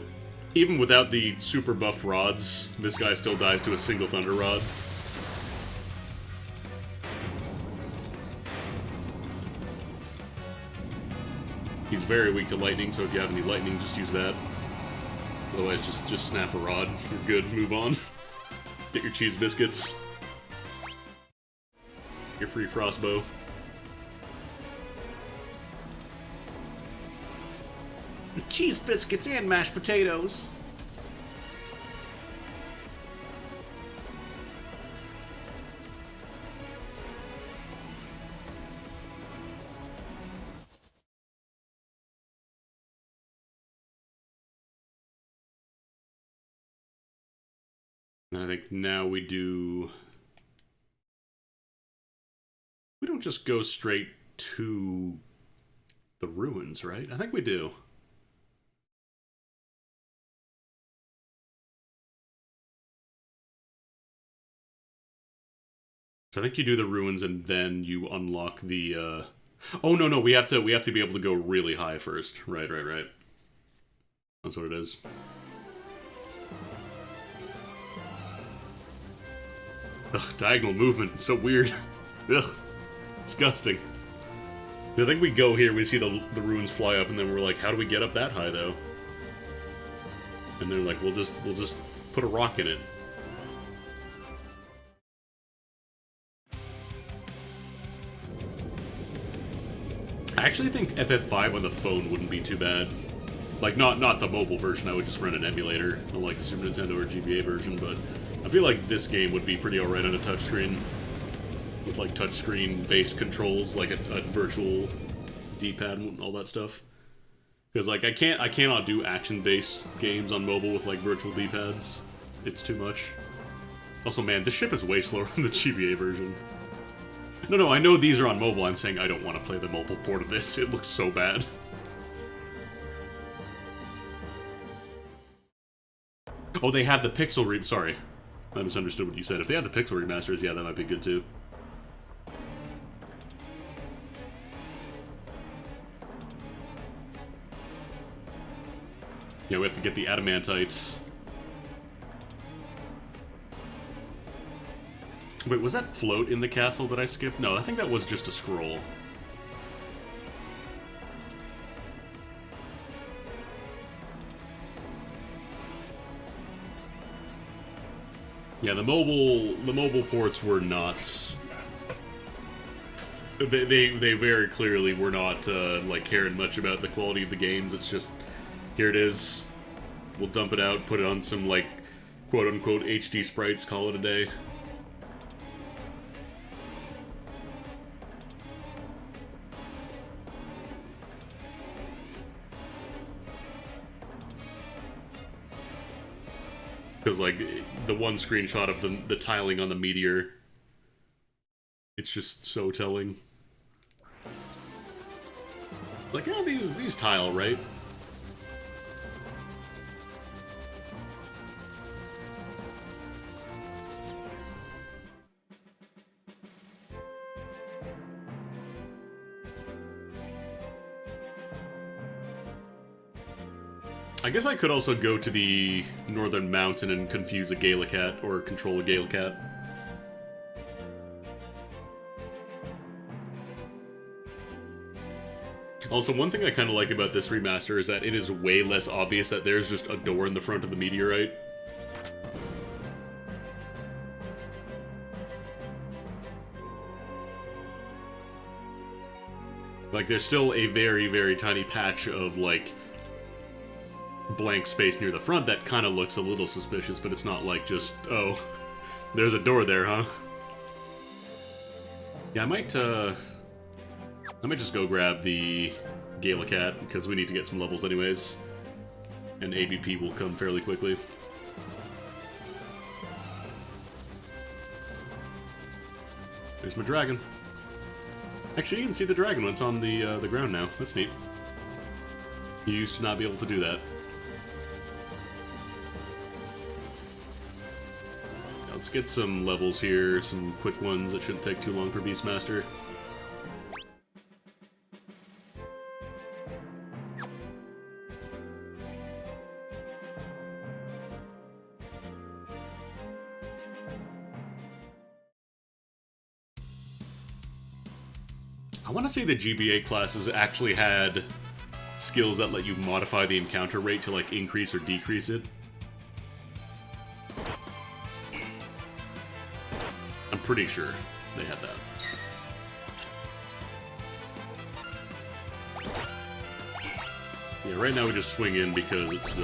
S1: even without the super buffed rods, this guy still dies to a single Thunder Rod. He's very weak to lightning, so if you have any lightning, just use that. Otherwise, just snap a rod. You're good. Move on. Get your cheese biscuits. Your free frostbow. Cheese biscuits and mashed potatoes. And I think now we do... We don't just go straight to the ruins, right? I think we do. So I think you do the ruins and then you unlock the, Oh, no, we have to be able to go really high first. Right. That's what it is. Ugh, diagonal movement. It's so weird. Ugh. Disgusting. I think we go here, we see the ruins fly up, and then we're like, how do we get up that high, though? And they're like, we'll just put a rock in it. I actually think FF5 on the phone wouldn't be too bad. Like, not the mobile version, I would just run an emulator, unlike the Super Nintendo or GBA version, but I feel like this game would be pretty alright on a touchscreen. With, like, touchscreen-based controls, like a virtual D-pad and all that stuff. Because, like, I cannot do action-based games on mobile with, like, virtual D-pads. It's too much. Also, man, this ship is way slower than the GBA version. No, I know these are on mobile. I'm saying I don't want to play the mobile port of this. It looks so bad. Oh, they had the Pixel Sorry. I misunderstood what you said. If they had the Pixel remasters, yeah, that might be good too. Yeah, we have to get the adamantite. Wait, was that float in the castle that I skipped? No, I think that was just a scroll. Yeah, the mobile ports were not. They very clearly were not like caring much about the quality of the games. It's just, here it is. We'll dump it out, put it on some like quote unquote HD sprites, call it a day. Because, like, the one screenshot of the tiling on the meteor, it's just so telling. Like, yeah, these tile, right? I guess I could also go to the northern mountain and confuse a Galacat, or control a Galacat. Also, one thing I kind of like about this remaster is that it is way less obvious that there's just a door in the front of the meteorite. Like, there's still a very, very tiny patch of, like, blank space near the front that kind of looks a little suspicious, but it's not like just, oh, there's a door there, huh? Yeah, I might just go grab the Galacat, because we need to get some levels anyways. And ABP will come fairly quickly. There's my dragon. Actually, you can see the dragon when it's on the ground now. That's neat. You used to not be able to do that. Let's get some levels here, some quick ones that shouldn't take too long for Beastmaster. I want to say the GBA classes actually had skills that let you modify the encounter rate to, like, increase or decrease it. I'm pretty sure they had that. Yeah, right now we just swing in because it's,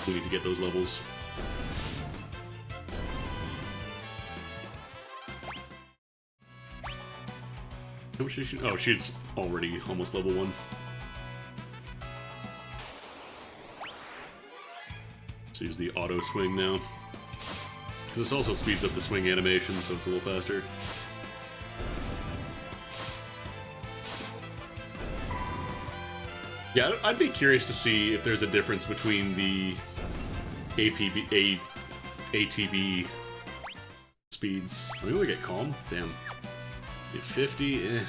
S1: we need to get those levels. How much is she? Oh, she's already almost level 1. Let's use the auto swing now. Because this also speeds up the swing animation, so it's a little faster. Yeah, I'd be curious to see if there's a difference between the ATB speeds. Maybe we get calm? Damn. Get 50, eh.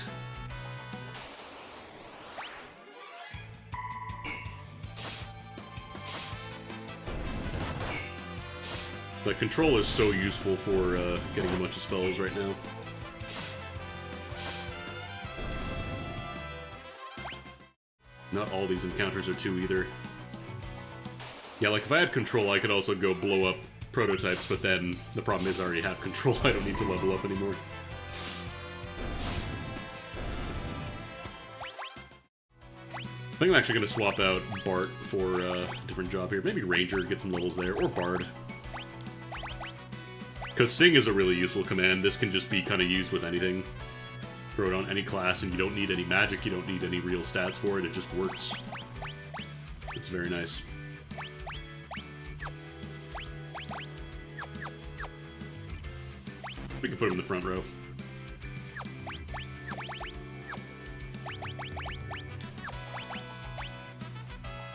S1: The control is so useful for getting a bunch of spells right now. Not all these encounters are 2 either. Yeah, like if I had control, I could also go blow up prototypes, but then the problem is I already have control. I don't need to level up anymore. I think I'm actually going to swap out Bart for a different job here. Maybe Ranger, get some levels there, or Bard. Because Sing is a really useful command. This can just be kind of used with anything. Throw it on any class, and you don't need any magic, you don't need any real stats for it, it just works. It's very nice. We can put him in the front row.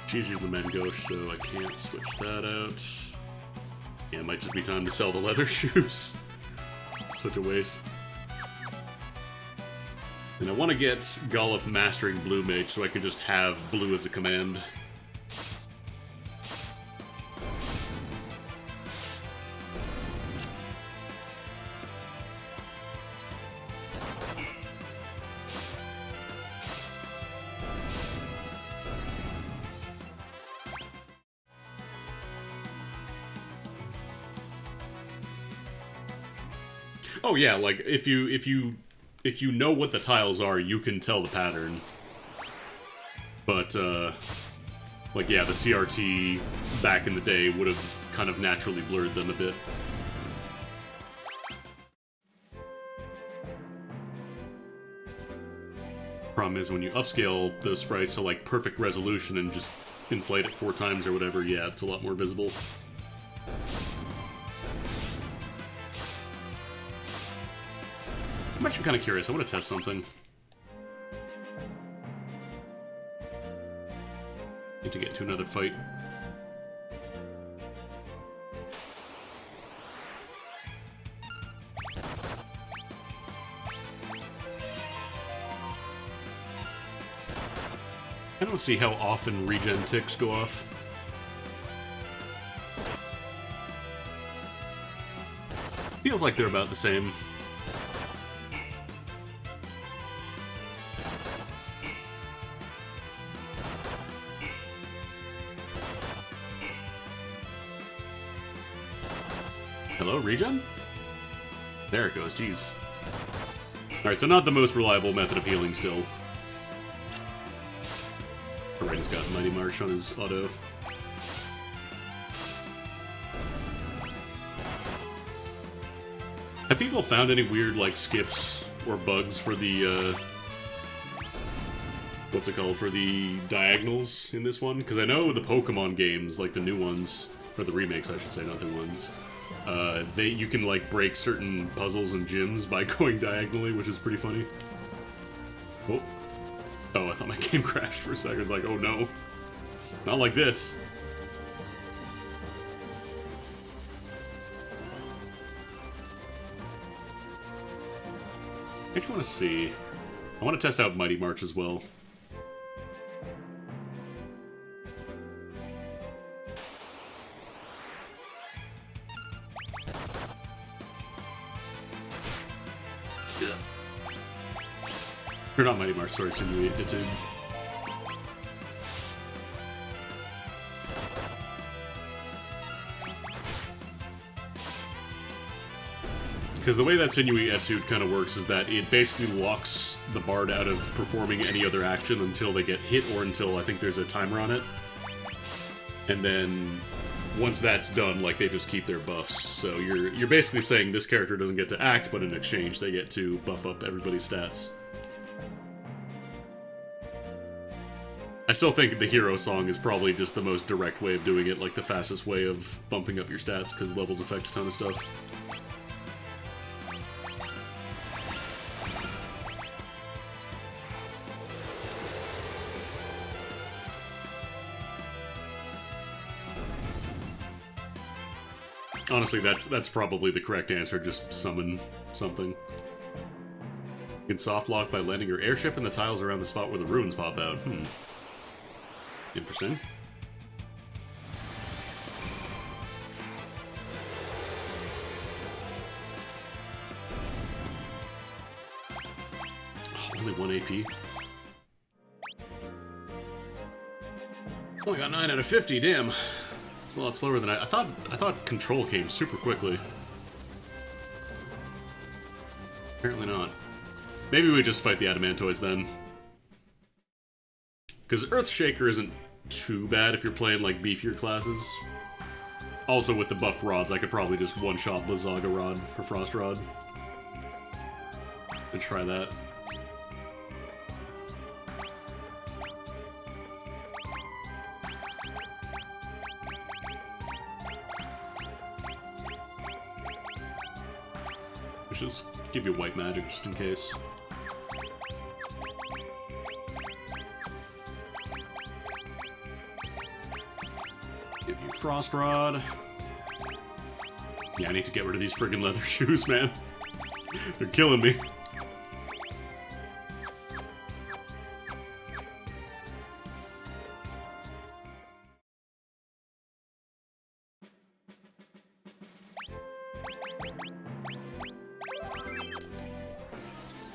S1: She's using the Mangosh, so I can't switch that out. Yeah, it might just be time to sell the leather shoes. Such a waste. And I want to get Goluf mastering Blue Mage so I can just have blue as a command. Oh yeah, like if you know what the tiles are, you can tell the pattern. But like yeah, the CRT back in the day would have kind of naturally blurred them a bit. Problem is when you upscale those sprites to like perfect resolution and just inflate it 4 times or whatever, yeah, it's a lot more visible. I'm actually kind of curious. I want to test something. Need to get to another fight. I don't see how often regen ticks go off. Feels like they're about the same. Hello, regen? There it goes, jeez. Alright, so not the most reliable method of healing still. Rain's got Mighty March on his auto. Have people found any weird, like, skips or bugs for the, what's it called? For the diagonals in this one? Because I know the Pokemon games, like the new ones, or the remakes, I should say, not the ones, you can, like, break certain puzzles and gyms by going diagonally, which is pretty funny. Oh. Oh, I thought my game crashed for a second. I was like, oh no. Not like this. I actually want to see. I want to test out Mighty March as well. Or not Mighty March, sorry, Simulate Etude. Because the way that Sinewy Etude kind of works is that it basically locks the bard out of performing any other action until they get hit or until I think there's a timer on it. And then once that's done, like, they just keep their buffs. So you're basically saying this character doesn't get to act, but in exchange they get to buff up everybody's stats. I still think the hero song is probably just the most direct way of doing it, like the fastest way of bumping up your stats, because levels affect a ton of stuff. Honestly, that's probably the correct answer, just summon something. You can soft lock by landing your airship in the tiles around the spot where the ruins pop out. Interesting. Oh, only 1 AP. Only got 9 out of 50, damn. It's a lot slower than I thought. I thought control came super quickly. Apparently not. Maybe we just fight the Adamantoids then. Because Earthshaker isn't too bad if you're playing, like, beefier classes. Also, with the buffed rods, I could probably just one-shot Blizzaga Rod, or Frost Rod. And try that. Let's just give you white magic, just in case. Give you Frost Rod. Yeah, I need to get rid of these friggin' leather shoes, man. They're killing me.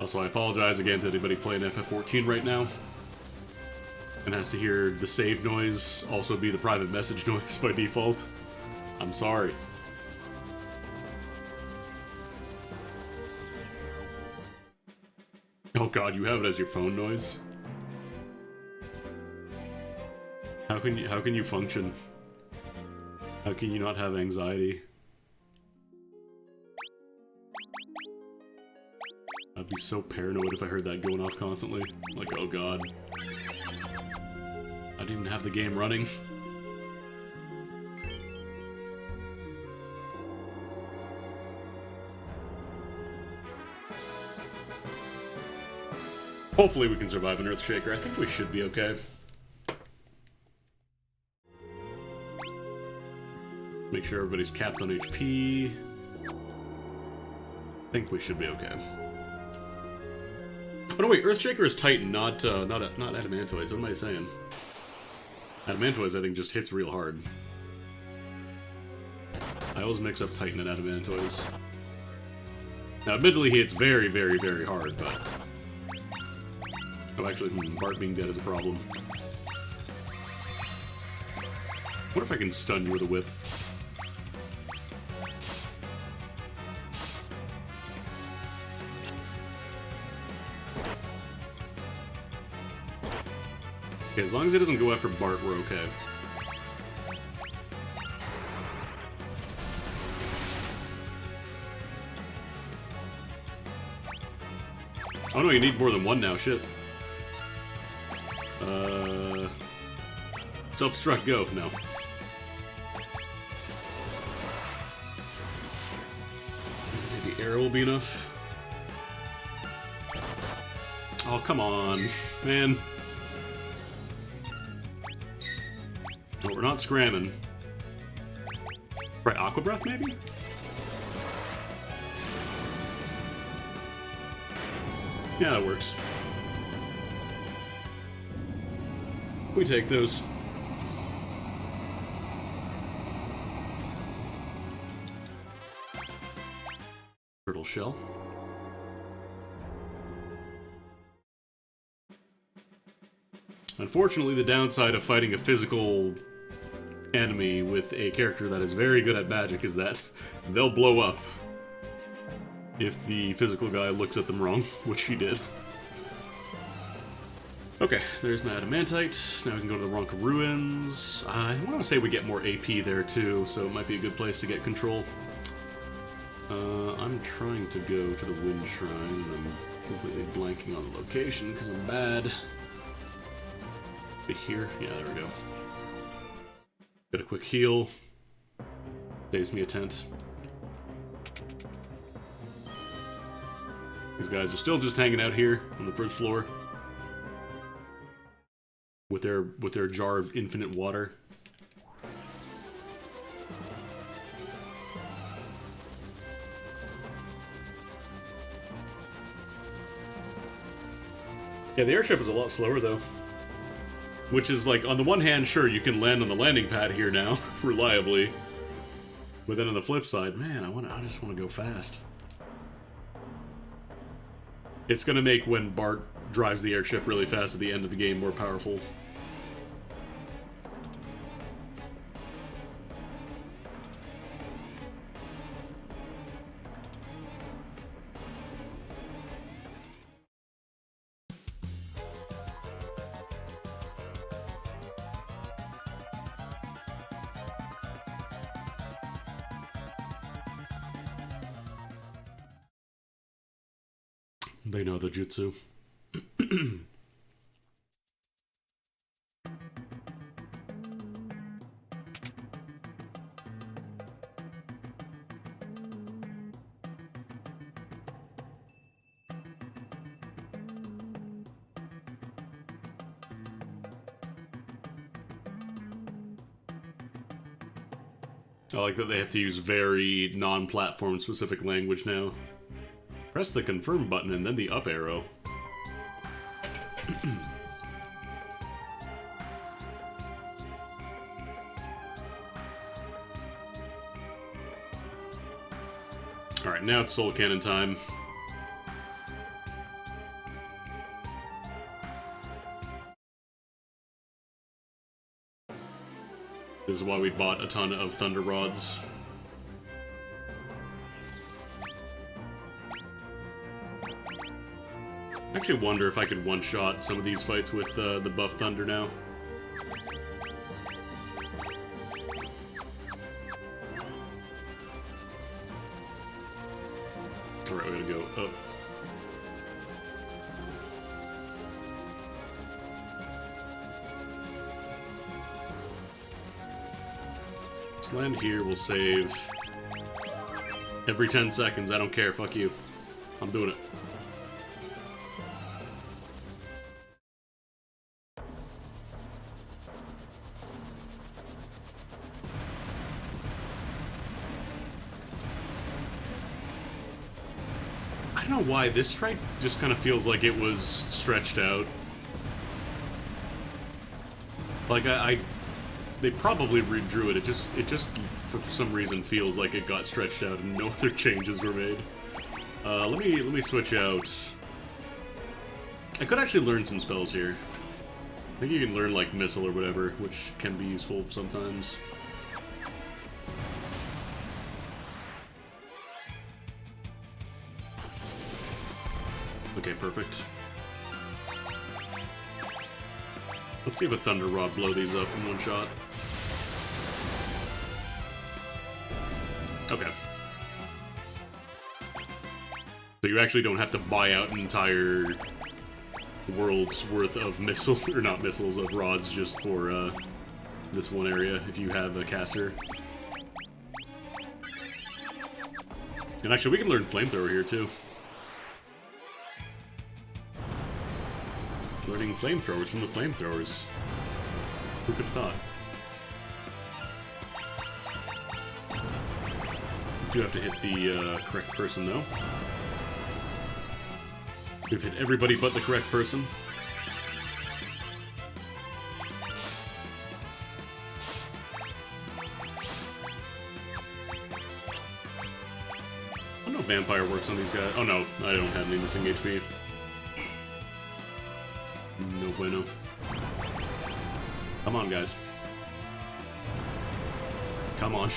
S1: Also, I apologize again to anybody playing FF14 right now and has to hear the save noise also be the private message noise by default. I'm sorry. god, you have it as your phone noise? How can you function? How can you not have anxiety? I'd be so paranoid if I heard that going off constantly. Like, oh god. I didn't even have the game running. Hopefully we can survive an Earthshaker. I think we should be okay. Make sure everybody's capped on HP. I think we should be okay. Oh no, wait, Earthshaker is Titan, not Adamantoids. What am I saying? Adamantoids, I think, just hits real hard. I always mix up Titan and Adamantoids. Now, admittedly, he hits very, very, very hard, but... Oh, actually, Bart being dead is a problem. What if I can stun you with a whip? Okay, as long as it doesn't go after Bart, we're okay. Oh no, you need more than one now, shit. Self-destruct, go. No. Maybe arrow will be enough. Oh, come on, man. No, we're not scramming. Right, Aqua Breath, maybe? Yeah, that works. We take those. Turtle shell. Unfortunately, the downside of fighting a physical enemy with a character that is very good at magic is that they'll blow up if the physical guy looks at them wrong, which he did. Okay, there's my Adamantite. Now we can go to the Ronka Ruins. I want to say we get more AP there too, so it might be a good place to get control. I'm trying to go to the Wind Shrine, and I'm completely blanking on the location because I'm bad. Be here? Yeah, there we go. Get a quick heal. Saves me a tent. These guys are still just hanging out here on the first floor. With their jar of infinite water. Yeah, the airship is a lot slower though. Which is like, on the one hand, sure, you can land on the landing pad here now, reliably. But then on the flip side, man, I just want to go fast. It's gonna make when Bart drives the airship really fast at the end of the game more powerful. They know the jutsu. I like that they have to use very non-platform specific language now. Press the confirm button and then the up arrow. Alright, now it's Soul Cannon time. This is why we bought a ton of Thunder Rods. I actually wonder if I could one-shot some of these fights with the buff thunder now. Alright, we gotta go up. Let's land here, we'll save every 10 seconds, I don't care, fuck you. I'm doing it. I don't know why, this strike just kind of feels like it was stretched out. Like, they probably redrew it, it just, for some reason, feels like it got stretched out and no other changes were made. Let me switch out. I could actually learn some spells here. I think you can learn, like, Missile or whatever, which can be useful sometimes. Okay, perfect. Let's see if a Thunder Rod blow these up in one shot. Okay. So you actually don't have to buy out an entire world's worth of missile, or not missiles, of rods just for this one area if you have a caster. And actually, we can learn Flamethrower here too. Learning flamethrowers from the flamethrowers. Who could have thought? You do have to hit the correct person, though. We've hit everybody but the correct person. I don't know if Vampire works on these guys. Oh no, I don't have any missing HP. No bueno. Come on, guys. Come on.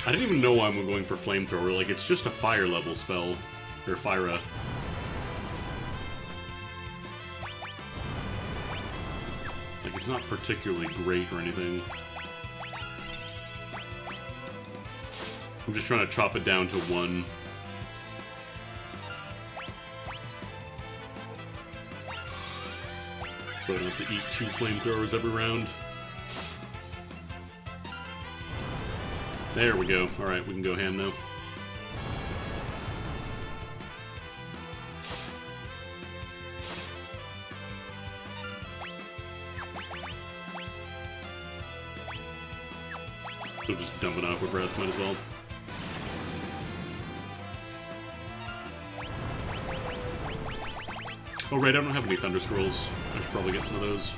S1: I didn't even know why I'm going for Flamethrower. Like, it's just a fire level spell. Or Fyra. Like, it's not particularly great or anything. I'm just trying to chop it down to one. So I don't have to eat 2 flamethrowers every round. There we go. Alright, we can go ham now. So just dump an Aqua Breath, might as well. Oh right, I don't have any Thunder Scrolls. I should probably get some of those.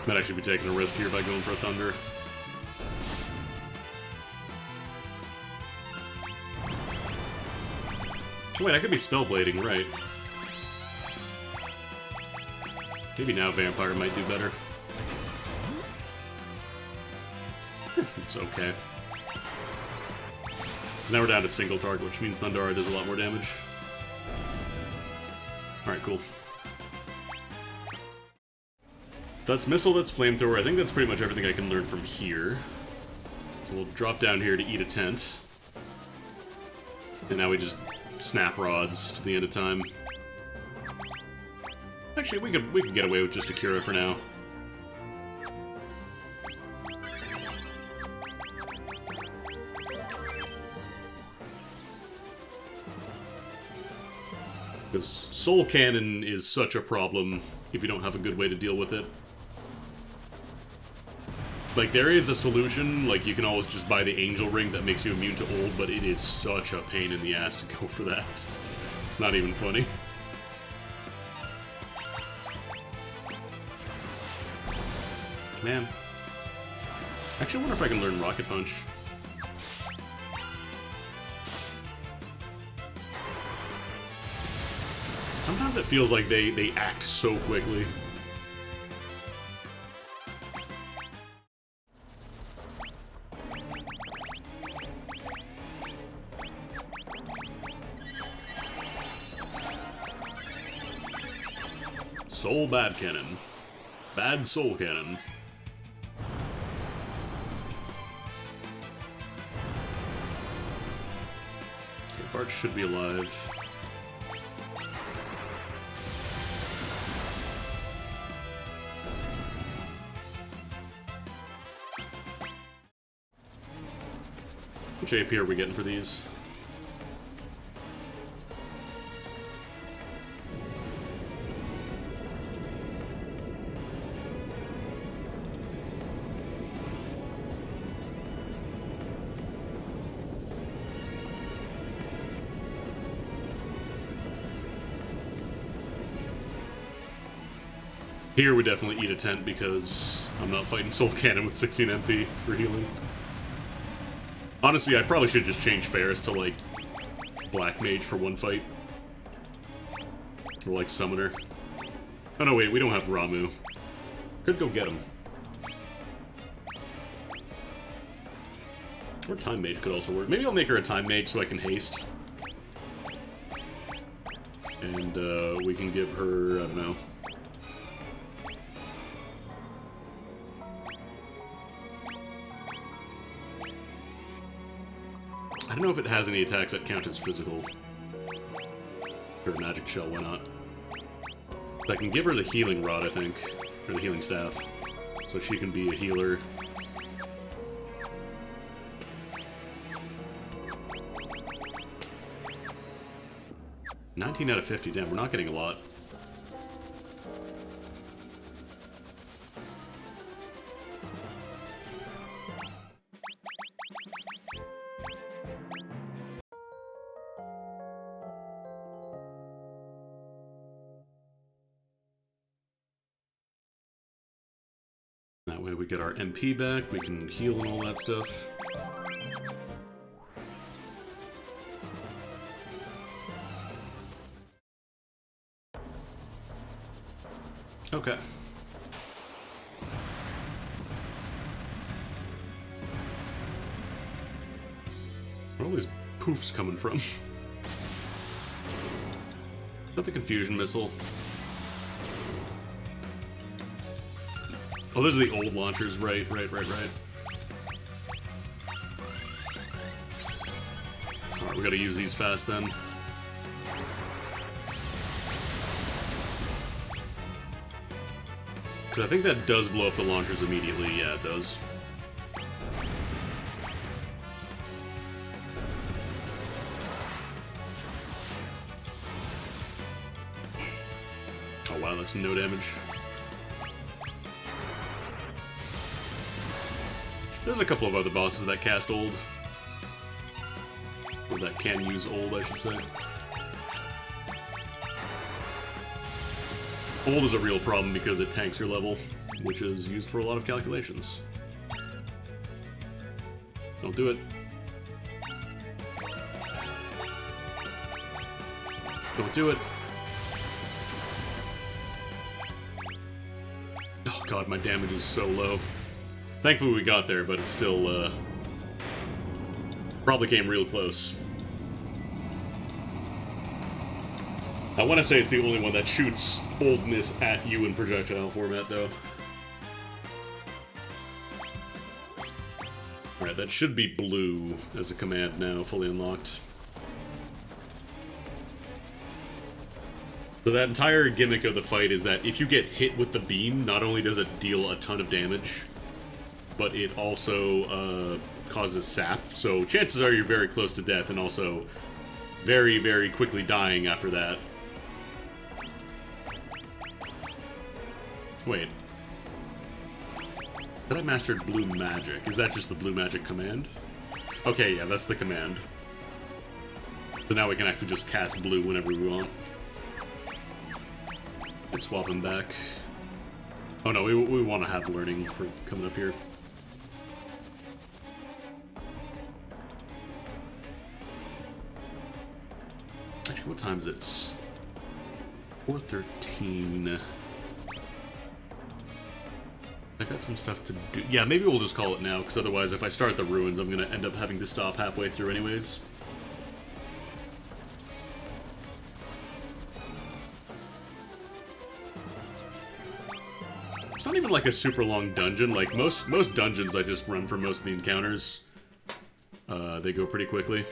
S1: Might actually be taking a risk here by going for a Thunder. Wait, I could be Spellblading, right. Maybe now Vampire might do better. It's okay. So now we're down to single target, which means Thundara does a lot more damage. Alright, cool. That's Missile, that's Flamethrower. I think that's pretty much everything I can learn from here. So we'll drop down here to eat a tent. And now we just snap rods to the end of time. Actually, we could get away with just a Cura for now. Because Soul Cannon is such a problem if you don't have a good way to deal with it. Like, there is a solution, like, you can always just buy the Angel Ring that makes you immune to old, but it is such a pain in the ass to go for that. It's not even funny. Man. Actually, I wonder if I can learn Rocket Punch. Sometimes it feels like they act so quickly. Soul Bad Cannon. Bad Soul Cannon. Okay, Bart should be alive. Which AP are we getting for these? Here we definitely eat a tent because I'm not fighting Soul Cannon with 16 MP for healing. Honestly, I probably should just change Ferris to, like, Black Mage for one fight. Or, like, Summoner. Oh, no, wait, we don't have Ramuh. Could go get him. Or Time Mage could also work. Maybe I'll make her a Time Mage so I can haste. And, we can give her, I don't know. I don't know if it has any attacks that count as physical. Or Magic Shell, why not? I can give her the Healing Rod, I think. Or the Healing Staff. So she can be a healer. $19 out of 50, damn, we're not getting a lot. That way we get our MP back, we can heal and all that stuff. Okay. Where are all these poofs coming from? Is that the Confusion Missile? Oh, those are the old launchers, right. Alright, we gotta use these fast then. So I think that does blow up the launchers immediately. Yeah, it does. Oh wow, that's no damage. There's a couple of other bosses that cast ult. Or that can use ult, I should say. Ult is a real problem because it tanks your level, which is used for a lot of calculations. Don't do it. Don't do it. Oh god, my damage is so low. Thankfully we got there, but it still, probably came real close. I want to say it's the only one that shoots oldness at you in projectile format, though. Alright, that should be blue as a command now, fully unlocked. So that entire gimmick of the fight is that if you get hit with the beam, not only does it deal a ton of damage, but it also causes sap, so chances are you're very close to death, and also very, very quickly dying after that. Wait. But I mastered Blue Magic. Is that just the Blue Magic command? Okay, yeah, that's the command. So now we can actually just cast blue whenever we want. And swap him back. Oh no, we want to have learning for coming up here. Actually, what time is it? 4:13. I got some stuff to do. Yeah, maybe we'll just call it now, because otherwise if I start the ruins, I'm going to end up having to stop halfway through anyways. not even like a super long dungeon. Like most dungeons, I just run for most of the encounters. They go pretty quickly.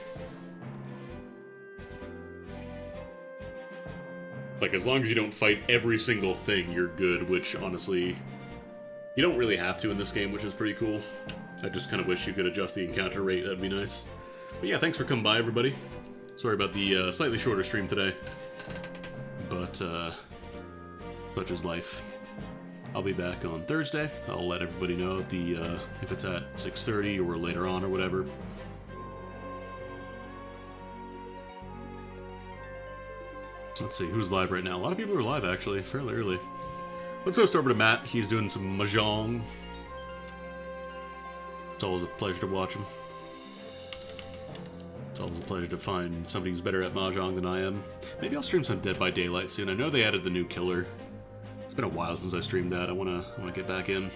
S1: Like, as long as you don't fight every single thing, you're good, which, honestly, you don't really have to in this game, which is pretty cool. I just kind of wish you could adjust the encounter rate, that'd be nice. But yeah, thanks for coming by, everybody. Sorry about the slightly shorter stream today. But, such is life. I'll be back on Thursday. I'll let everybody know if it's at 6:30 or later on or whatever. Let's see, who's live right now? A lot of people are live, actually, fairly early. Let's host over to Matt. He's doing some mahjong. It's always a pleasure to watch him. It's always a pleasure to find somebody who's better at mahjong than I am. Maybe I'll stream some Dead by Daylight soon. I know they added the new killer. It's been a while since I streamed that. I wanna get back in.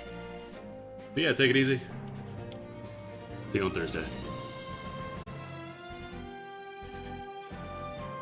S1: But yeah, take it easy. See you on Thursday.